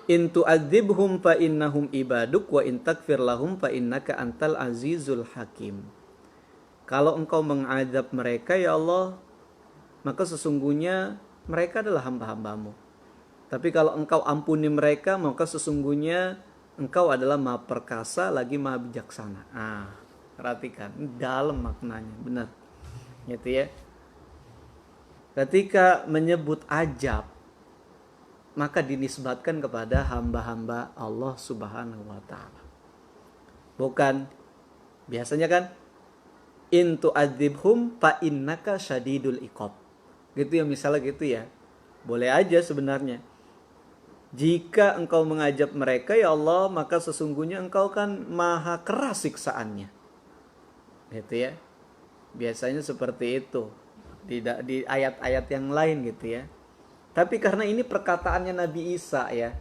In tu'adzibhum fa innahum ibaduk wa in takfir lahum fa innaka antal azizul hakim. Kalau engkau mengadab mereka ya Allah, maka sesungguhnya mereka adalah hamba-hambamu. Tapi kalau engkau ampuni mereka, maka sesungguhnya engkau adalah maha perkasa lagi maha bijaksana. Perhatikan, dalam maknanya, benar. Gitu ya. Ketika menyebut ajab, maka dinisbatkan kepada hamba-hamba Allah Subhanahu wa taala. Bukan biasanya kan in tu'adzibhum fa innaka syadidul iqab. Gitu ya, misalnya gitu ya. Boleh aja sebenarnya. Jika engkau mengajab mereka ya Allah, maka sesungguhnya engkau kan maha keras siksaannya. Gitu ya. Biasanya seperti itu. Tidak di ayat-ayat yang lain gitu ya. Tapi karena ini perkataannya Nabi Isa ya.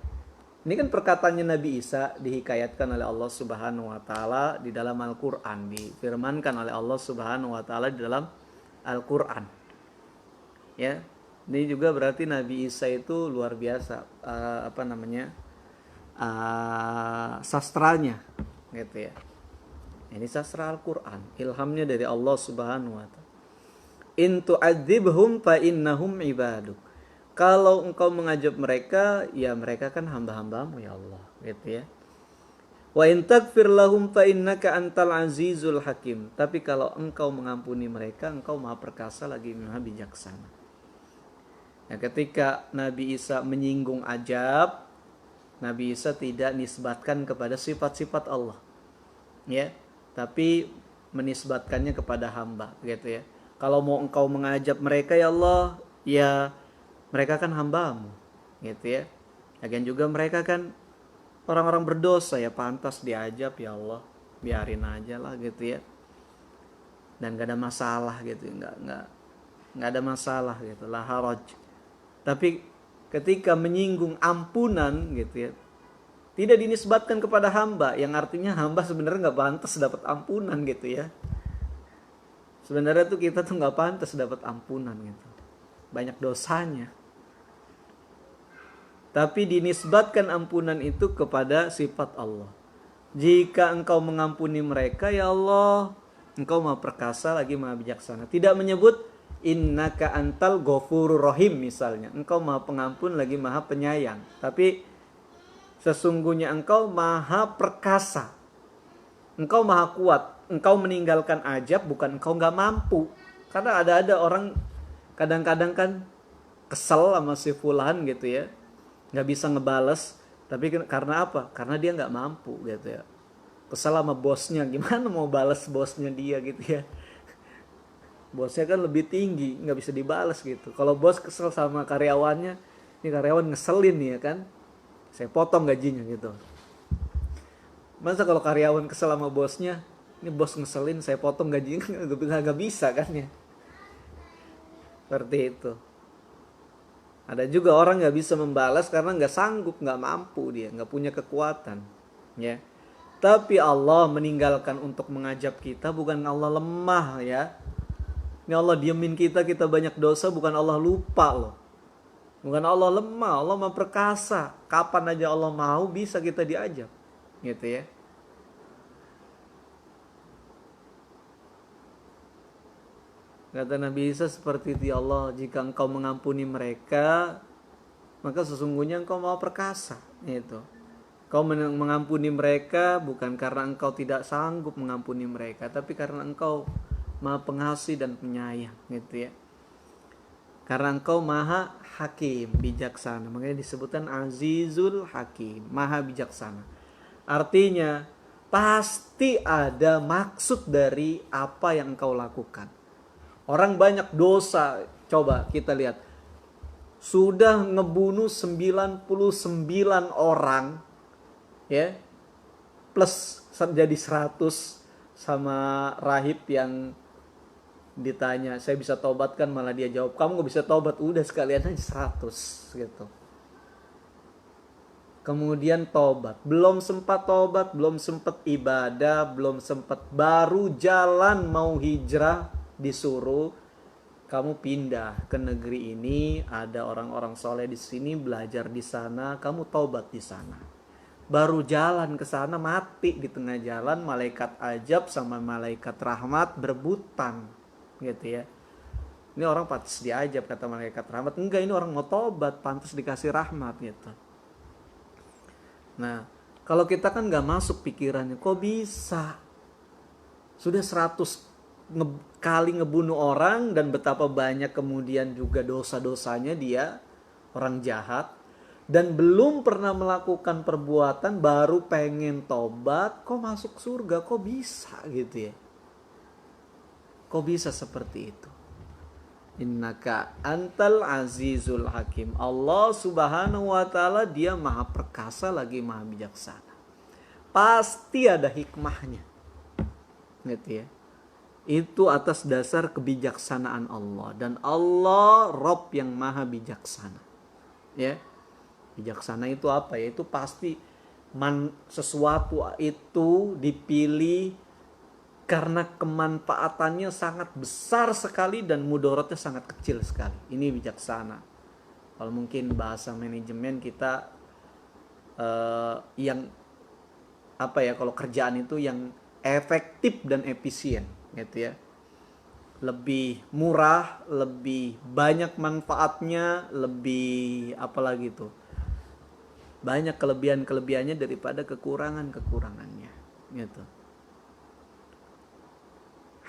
Ini kan perkataannya Nabi Isa dihikayatkan oleh Allah Subhanahu wa taala di dalam Al-Qur'an, difirmankan oleh Allah Subhanahu wa taala di dalam Al-Qur'an. Ya. Ini juga berarti Nabi Isa itu luar biasa sastranya gitu ya. Ini sastra Al-Qur'an, ilhamnya dari Allah Subhanahu wa taala. In tu'adzibhum fa innahum ibaduk. Kalau engkau mengajab mereka, ya mereka kan hamba-hambamu ya Allah, gitu ya. Wa in taghfir lahum fa innaka antal azizul hakim. Tapi kalau engkau mengampuni mereka, engkau Maha perkasa lagi Maha bijaksana. Nah, ketika Nabi Isa menyinggung ajab, Nabi Isa tidak nisbatkan kepada sifat-sifat Allah. Ya, tapi menisbatkannya kepada hamba, gitu ya. Kalau mau engkau mengajab mereka ya Allah, ya mereka kan hambamu, gitu ya. Lagian juga mereka kan orang-orang berdosa, ya pantas diajab ya Allah, biarin aja lah gitu ya. Dan gak ada masalah gitu, nggak ada masalah gitu, la haraj. Tapi ketika menyinggung ampunan gitu ya, tidak dinisbatkan kepada hamba, yang artinya hamba sebenarnya nggak pantas dapat ampunan gitu ya. Sebenarnya tuh kita tuh nggak pantas dapat ampunan gitu, banyak dosanya. Tapi dinisbatkan ampunan itu kepada sifat Allah. Jika engkau mengampuni mereka ya Allah, engkau Maha perkasa lagi Maha bijaksana. Tidak menyebut innaka antal ghafurur rahim misalnya, engkau Maha pengampun lagi Maha penyayang. Tapi sesungguhnya engkau Maha perkasa, engkau Maha kuat. Engkau meninggalkan ajab bukan engkau gak mampu. Karena ada orang kadang-kadang kan kesel sama si fulan gitu ya, gak bisa ngebales. Tapi karena apa? Karena dia gak mampu gitu ya. Kesel sama bosnya, gimana mau balas bosnya dia gitu ya. Bosnya kan lebih tinggi, gak bisa dibales gitu. Kalau bos kesel sama karyawannya, ini karyawan ngeselin ya kan, saya potong gajinya gitu. Masa kalau karyawan kesel sama bosnya, ini bos ngeselin saya potong gajinya, gak bisa kan ya. Seperti itu. Ada juga orang gak bisa membalas karena gak sanggup, gak mampu dia, gak punya kekuatan ya. Tapi Allah meninggalkan untuk mengajab kita, bukan Allah lemah ya. Ini Allah diemin kita banyak dosa, bukan Allah lupa loh. Bukan Allah lemah, Allah Maha perkasa. Kapan aja Allah mau bisa kita diajab gitu ya. Kata Nabi Isa seperti itu ya Allah, jika engkau mengampuni mereka, maka sesungguhnya engkau Maha perkasa. Itu. Kau mengampuni mereka bukan karena engkau tidak sanggup mengampuni mereka, tapi karena engkau Maha pengasih dan penyayang, gitu ya. Karena engkau Maha Hakim, bijaksana. Makanya disebutkan Azizul Hakim, Maha bijaksana. Artinya pasti ada maksud dari apa yang engkau lakukan. Orang banyak dosa, coba kita lihat. Sudah ngebunuh 99 orang, ya, plus jadi 100 sama rahib yang ditanya, saya bisa tobat kan, malah dia jawab, kamu gak bisa tobat, udah sekalian aja 100 gitu. Kemudian tobat, belum sempat tobat, belum sempat ibadah, belum sempat, baru jalan mau hijrah, disuruh kamu pindah ke negeri ini, ada orang-orang soleh di sini, belajar di sana, kamu taubat di sana. Baru jalan ke sana, mati di tengah jalan, malaikat ajab sama malaikat rahmat berebutan, gitu ya. Ini orang pantas diajab kata malaikat rahmat, enggak, ini orang mau taubat, pantas dikasih rahmat gitu. Nah, kalau kita kan nggak masuk pikirannya, kok bisa? Sudah 100 kali ngebunuh orang dan betapa banyak kemudian juga dosa-dosanya dia, orang jahat. dan belum pernah melakukan perbuatan baru pengen tobat, kok masuk surga, kok bisa gitu ya? Kok bisa seperti itu? Innaka antal azizul hakim. Allah subhanahu wa ta'ala dia maha perkasa lagi maha bijaksana. Pasti ada hikmahnya. Gitu ya. Itu atas dasar kebijaksanaan Allah. Dan Allah Rabb yang maha bijaksana. Ya. Bijaksana itu apa ya? Itu pasti sesuatu itu dipilih karena kemanfaatannya sangat besar sekali dan mudaratnya sangat kecil sekali. Ini bijaksana. Kalau mungkin bahasa manajemen kita yang apa ya, kalau kerjaan itu yang efektif dan efisien gitu ya. Lebih murah, lebih banyak manfaatnya, lebih apalagi tuh. Banyak kelebihan-kelebihannya daripada kekurangan-kekurangannya gitu.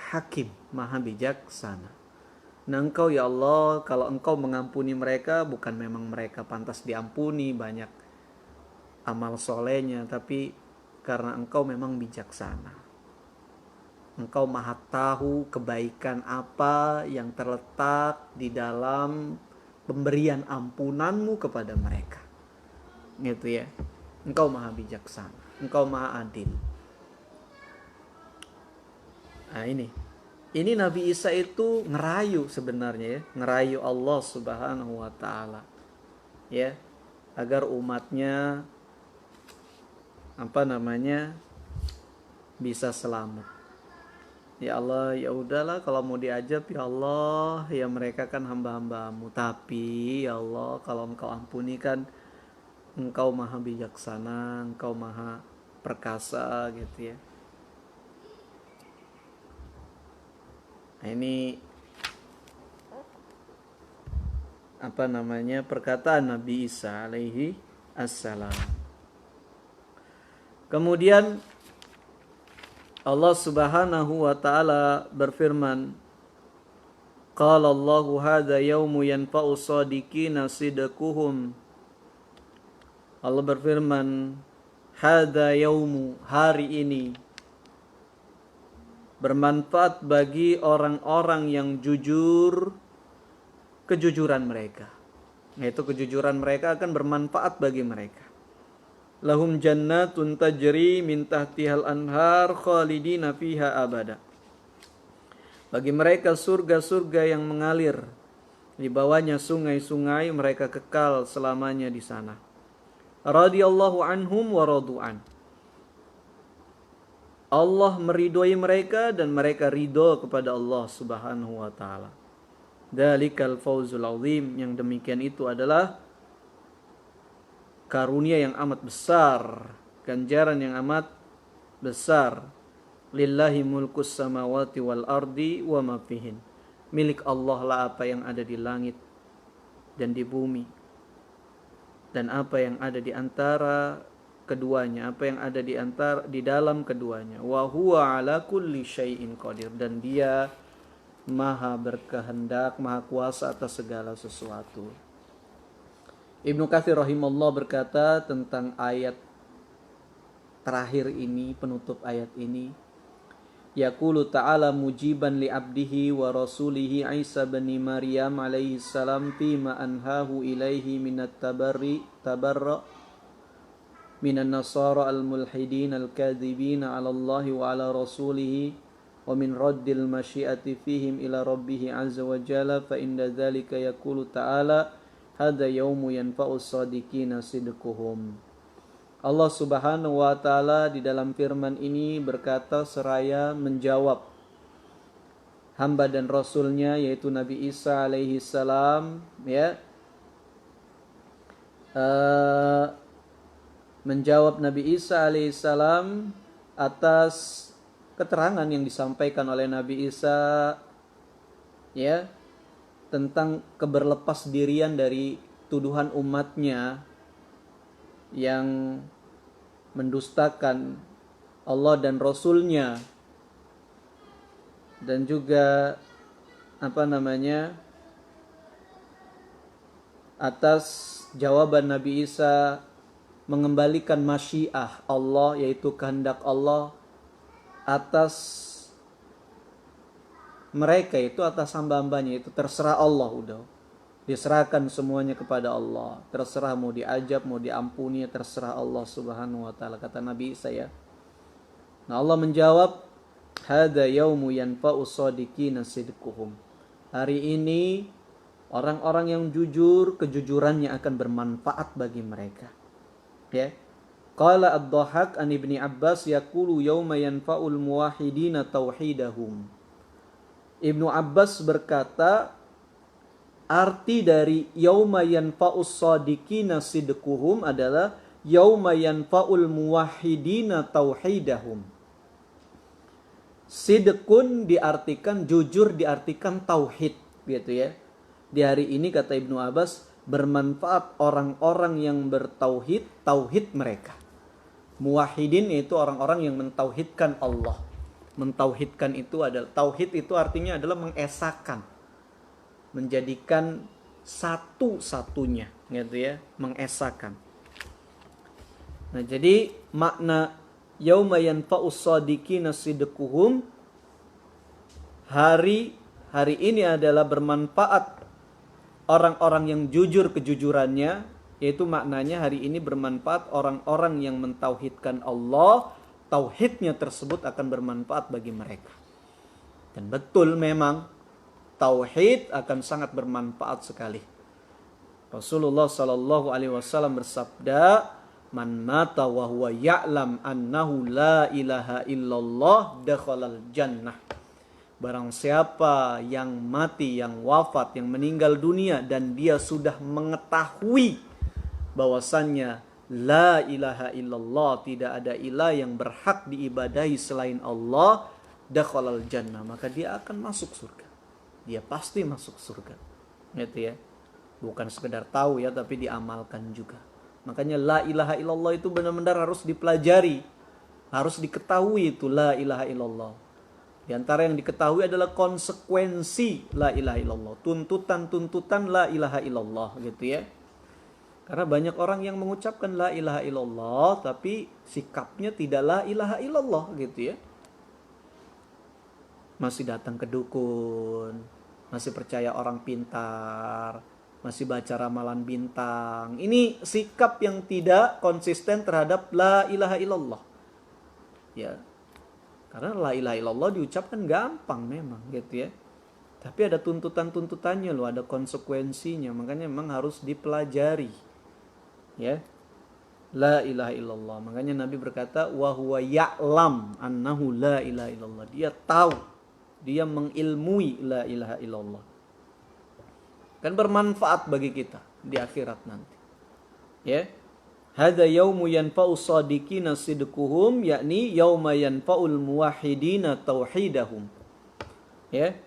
Hakim, maha bijaksana. Nah engkau ya Allah, kalau engkau mengampuni mereka, bukan memang mereka pantas diampuni, banyak amal solehnya, tapi karena engkau memang bijaksana. Engkau maha tahu kebaikan apa yang terletak di dalam pemberian ampunanmu kepada mereka. Gitu ya. Engkau maha bijaksana, engkau maha adil. Nah ini Nabi Isa itu ngerayu sebenarnya ya, ngerayu Allah Subhanahu wa taala. Ya, agar umatnya bisa selamat. Ya Allah, ya udahlah kalau mau diajab ya Allah, ya mereka kan hamba-hambamu, tapi ya Allah kalau engkau ampuni kan engkau maha bijaksana, engkau maha perkasa gitu ya. Nah, ini perkataan Nabi Isa alaihi assalam. Kemudian Allah Subhanahu wa taala berfirman, qala Allahu hadza yaumu yanfa'u shadiqina sidquhum. Allah berfirman, hadza yaumu, hari ini bermanfaat bagi orang-orang yang jujur kejujuran mereka. Yaitu kejujuran mereka akan bermanfaat bagi mereka. Lahum jannatun tajri min tahtihal anhar khalidina fiha abada. Bagi mereka surga-surga yang mengalir, di bawahnya sungai-sungai, mereka kekal selamanya di sana. Radiyallahu anhum wa radu'an. Allah meridhoi mereka dan mereka ridho kepada Allah Subhanahu wa taala. Dalikal fawzul azim, yang demikian itu adalah karunia yang amat besar, ganjaran yang amat besar. Lillahi mulkus samawati wal ardi wa ma fihin. Milik Allah lah apa yang ada di langit dan di bumi, dan apa yang ada di antara keduanya, apa yang ada di dalam keduanya. Wa huwa ala kulli syai'in qadir, dan dia maha berkehendak, maha kuasa atas segala sesuatu. Ibnu Katsir rahimahullah berkata tentang ayat terakhir ini, penutup ayat ini, yaqulu ta'ala mujiban li abdihi wa rasulihi Isa bin Maryam alaihi salam fima anhahu ilaihi minat tabarra minan nasara al-mulhidin al-kadhibin ala Allah wa ala rasulihi wa min raddil masyiati fihim ila rabbih azza wa jalla, fa inda dzalika yaqulu ta'ala hadza yaumu yanfa'us shadiqina sidquhum. Allah Subhanahu wa taala di dalam firman ini berkata seraya menjawab hamba dan rasulnya yaitu Nabi Isa alaihi salam, ya, menjawab Nabi Isa alaihissalam atas keterangan yang disampaikan oleh Nabi Isa, ya, tentang keberlepas dirian dari tuduhan umatnya yang mendustakan Allah dan Rasulnya, dan juga atas jawaban Nabi Isa mengembalikan masyiah Allah, yaitu kehendak Allah atas mereka, itu atas hamba-hambanya, itu terserah Allah, udah diserahkan semuanya kepada Allah, terserah mau diajab mau diampuni, terserah Allah Subhanahu wa taala, kata Nabi Isa ya. Nah, Allah menjawab, hadza yaumu yanfa'u shadiqina sidquhum. Hari ini orang-orang yang jujur, kejujurannya akan bermanfaat bagi mereka. Ya. Qala ad-Dhahhak an Ibni Abbas yaqulu yauma yanfa'ul muwahhidina tauhidahum. Ibnu Abbas berkata, arti dari yauma yanfa'us shadiqina sidquhum adalah yauma yanfa'ul muwahhidina tauhidahum. Sidqun diartikan jujur, diartikan tauhid, gitu ya. Di hari ini kata Ibnu Abbas bermanfaat orang-orang yang bertauhid, tauhid mereka. Muwahhidin itu orang-orang yang mentauhidkan Allah. Mentauhidkan itu adalah, tauhid itu artinya adalah mengesakan, menjadikan satu-satunya, gitu ya, mengesakan. Nah, jadi makna yauma yanfa'us shadiqina sidquhum, hari ini adalah bermanfaat orang-orang yang jujur kejujurannya, yaitu maknanya hari ini bermanfaat orang-orang yang mentauhidkan Allah, tauhidnya tersebut akan bermanfaat bagi mereka. Dan betul memang tauhid akan sangat bermanfaat sekali. Rasulullah sallallahu alaihi wasallam bersabda, man mata wa huwa ya'lam annahu la ilaha illallah dakhalal jannah. Barang siapa yang mati, yang wafat, yang meninggal dunia dan dia sudah mengetahui bahwasannya la ilaha illallah, tidak ada ilah yang berhak diibadahi selain Allah, dakhalal jannah, maka dia akan masuk surga. Dia pasti masuk surga. Gitu ya. Bukan sekedar tahu ya, tapi diamalkan juga. Makanya la ilaha illallah itu benar-benar harus dipelajari. Harus diketahui itu la ilaha illallah. Di antara yang diketahui adalah konsekuensi la ilaha illallah. Tuntutan-tuntutan la ilaha illallah, gitu ya. Karena banyak orang yang mengucapkan la ilaha illallah tapi sikapnya tidak la ilaha illallah, gitu ya. Masih datang ke dukun, masih percaya orang pintar, masih baca ramalan bintang. Ini sikap yang tidak konsisten terhadap la ilaha illallah. Ya. Karena la ilaha illallah diucapkan gampang memang, gitu ya. Tapi ada tuntutan-tuntutannya loh, ada konsekuensinya. Makanya memang harus dipelajari. Ya. La ilaha illallah. Makanya Nabi berkata, wa huwa ya'lam annahu la ilaha illallah. Dia tahu, dia mengilmui la ilaha illallah. Kan bermanfaat bagi kita di akhirat nanti. Ya. Hadza yaumu yanfa'u shadiqina sidquhum, yakni yauma yanfa'ul muwahhidina tauhidahum. Ya.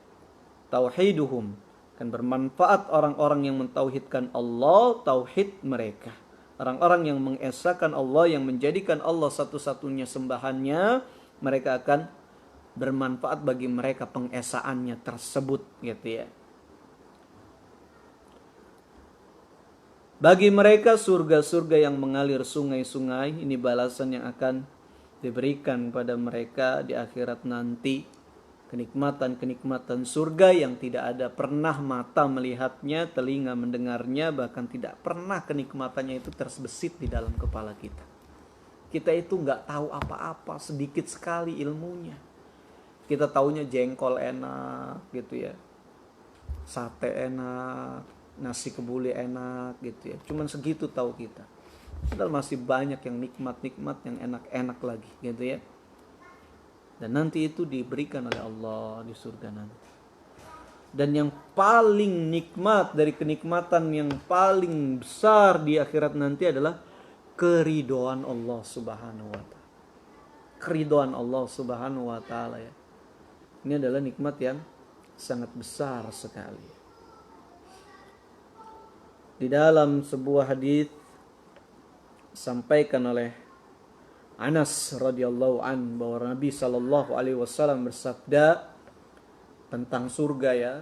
Tauhiduhum, kan bermanfaat orang-orang yang mentauhidkan Allah, tauhid mereka. Orang-orang yang mengesahkan Allah, yang menjadikan Allah satu-satunya sembahannya, mereka akan bermanfaat bagi mereka pengesaannya tersebut, gitu ya. Bagi mereka surga-surga yang mengalir sungai-sungai, ini balasan yang akan diberikan pada mereka di akhirat nanti. Kenikmatan-kenikmatan surga yang tidak ada pernah mata melihatnya, telinga mendengarnya, bahkan tidak pernah kenikmatannya itu terbesit di dalam kepala kita. Kita itu nggak tahu apa-apa, sedikit sekali ilmunya. Kita taunya jengkol enak, gitu ya, sate enak, nasi kebuli enak, gitu ya. Cuman segitu tahu kita. Padahal masih banyak yang nikmat-nikmat, yang enak-enak lagi, gitu ya. Dan nanti itu diberikan oleh Allah di surga nanti. Dan yang paling nikmat dari kenikmatan yang paling besar di akhirat nanti adalah keridhaan Allah Subhanahu wa taala. Keridhaan Allah Subhanahu wa taala, ya. Ini adalah nikmat yang sangat besar sekali. Di dalam sebuah hadis sampaikan oleh Anas radhiyallahu an bahwa Nabi sallallahu alaihi wasallam bersabda tentang surga, ya.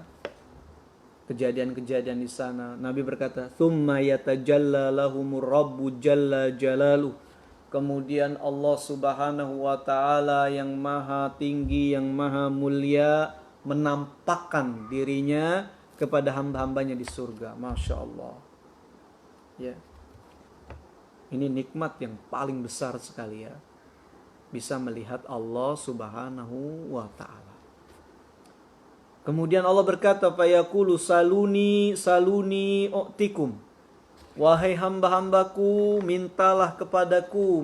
kejadian-kejadian di sana. Nabi berkata, "Tsumma yatajalla lahumur rabbu jalla jalaluh." Kemudian Allah Subhanahu wa taala yang maha tinggi, yang maha mulia menampakkan dirinya kepada hamba-hambanya di surga. Masya Allah. Ya. Ini nikmat yang paling besar sekali ya. Bisa melihat Allah Subhanahu wa taala. Kemudian Allah berkata, "Fayaqulu saluni saluni u'tikum." Wahai hamba-hambaku, mintalah kepadaku,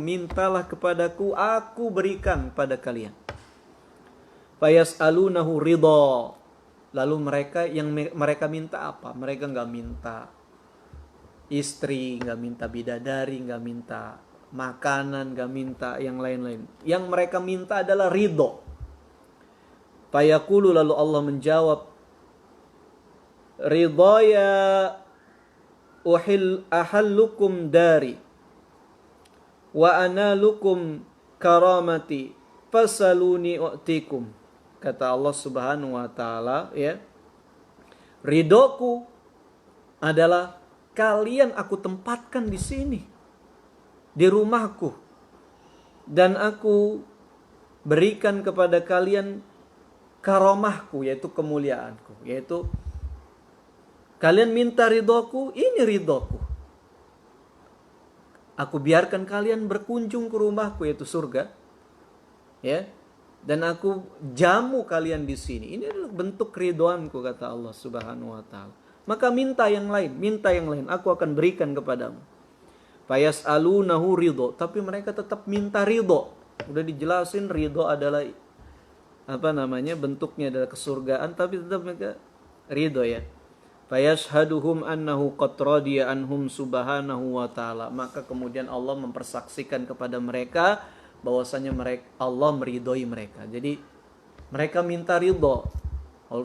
aku berikan pada kalian. Fayas'alunahu ridha. Lalu mereka minta apa? Mereka enggak minta istri, enggak minta bidadari, enggak minta makanan, enggak minta yang lain-lain. Yang mereka minta adalah ridho. Fayaqulu, lalu Allah menjawab, ridhaya ahallukum dari wa analukum karamati fasaluni u'tikum. Kata Allah Subhanahu wa taala, ya, ridhoku adalah kalian aku tempatkan di sini, di rumahku, dan aku berikan kepada kalian karamahku, yaitu kemuliaanku, yaitu kalian minta ridhoku, ini ridhoku. Aku biarkan kalian berkunjung ke rumahku, yaitu surga, ya, dan aku jamu kalian di sini. Ini adalah bentuk ridhoanku, kata Allah Subhanahu wa taala. Maka minta yang lain, aku akan berikan kepadamu. Fayas'alunahu ridho, tapi mereka tetap minta ridho. Udah dijelasin ridho adalah bentuknya adalah kesurgaan, tapi tetap mereka ridho ya. Fayashhaduhum annahu qad radiya anhum subhanahu wa ta'ala. Maka kemudian Allah mempersaksikan kepada mereka bahwasanya Allah meridhoi mereka. Jadi mereka minta ridho.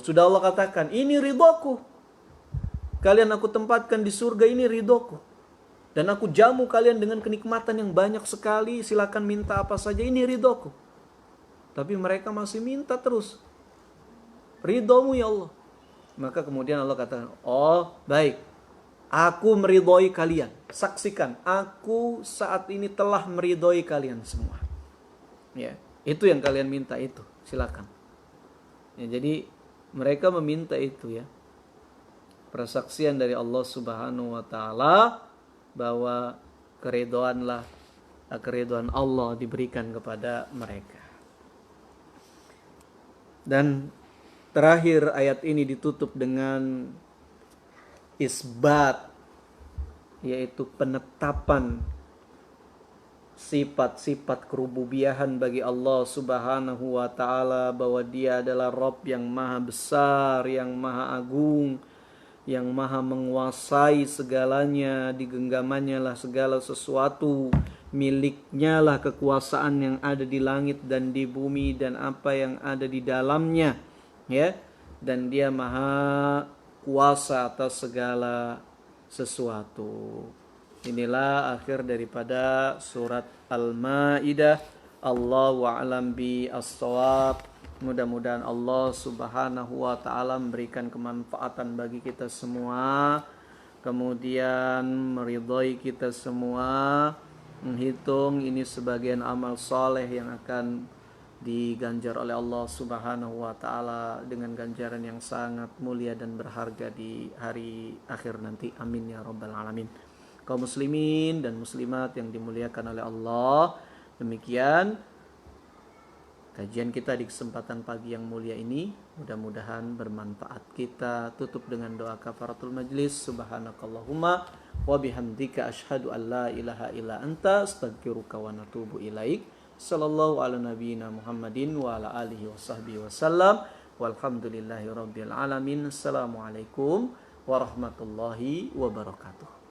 Sudah Allah katakan, ini ridhoku. Kalian aku tempatkan di surga, ini ridhoku. Dan aku jamu kalian dengan kenikmatan yang banyak sekali. Silakan minta apa saja, ini ridhoku. Tapi mereka masih minta terus. Ridhomu ya Allah. Maka kemudian Allah katakan, oh baik, aku meridhoi kalian. Saksikan, aku saat ini telah meridhoi kalian semua. Ya, itu yang kalian minta itu, silakan. Ya, jadi mereka meminta itu ya. Persaksian dari Allah Subhanahu wa taala bahwa keridhaan Allah diberikan kepada mereka. Dan terakhir ayat ini ditutup dengan isbat, yaitu penetapan sifat-sifat kerububiyahan bagi Allah Subhanahu wa taala, bahwa Dia adalah Rabb yang maha besar, yang maha agung, yang maha menguasai segalanya, digenggamannya lah segala sesuatu, miliknya lah kekuasaan yang ada di langit dan di bumi dan apa yang ada di dalamnya, ya, dan Dia maha kuasa atas segala sesuatu. Inilah akhir daripada surat Al-Maidah. Allahu a'lam bi as-shawab. Mudah-mudahan Allah Subhanahu wa taala memberikan kemanfaatan bagi kita semua, kemudian meridhai kita semua, menghitung ini sebagian amal soleh yang akan diganjar oleh Allah Subhanahu wa taala dengan ganjaran yang sangat mulia dan berharga di hari akhir nanti. Amin ya rabbal alamin. Kaum muslimin dan muslimat yang dimuliakan oleh Allah, demikian kajian kita di kesempatan pagi yang mulia ini. Mudah-mudahan bermanfaat. Kita tutup dengan doa kafaratul majlis. Subhanakallahumma wa bihamdika asyhadu an la ilaha illa anta astaghfiruka wa natubu ilaik. Sallallahu ala nabiyyina Muhammadin wa ala alihi wa sahbihi wasallam. Walhamdulillahi rabbil alamin. Assalamualaikum warahmatullahi wabarakatuh.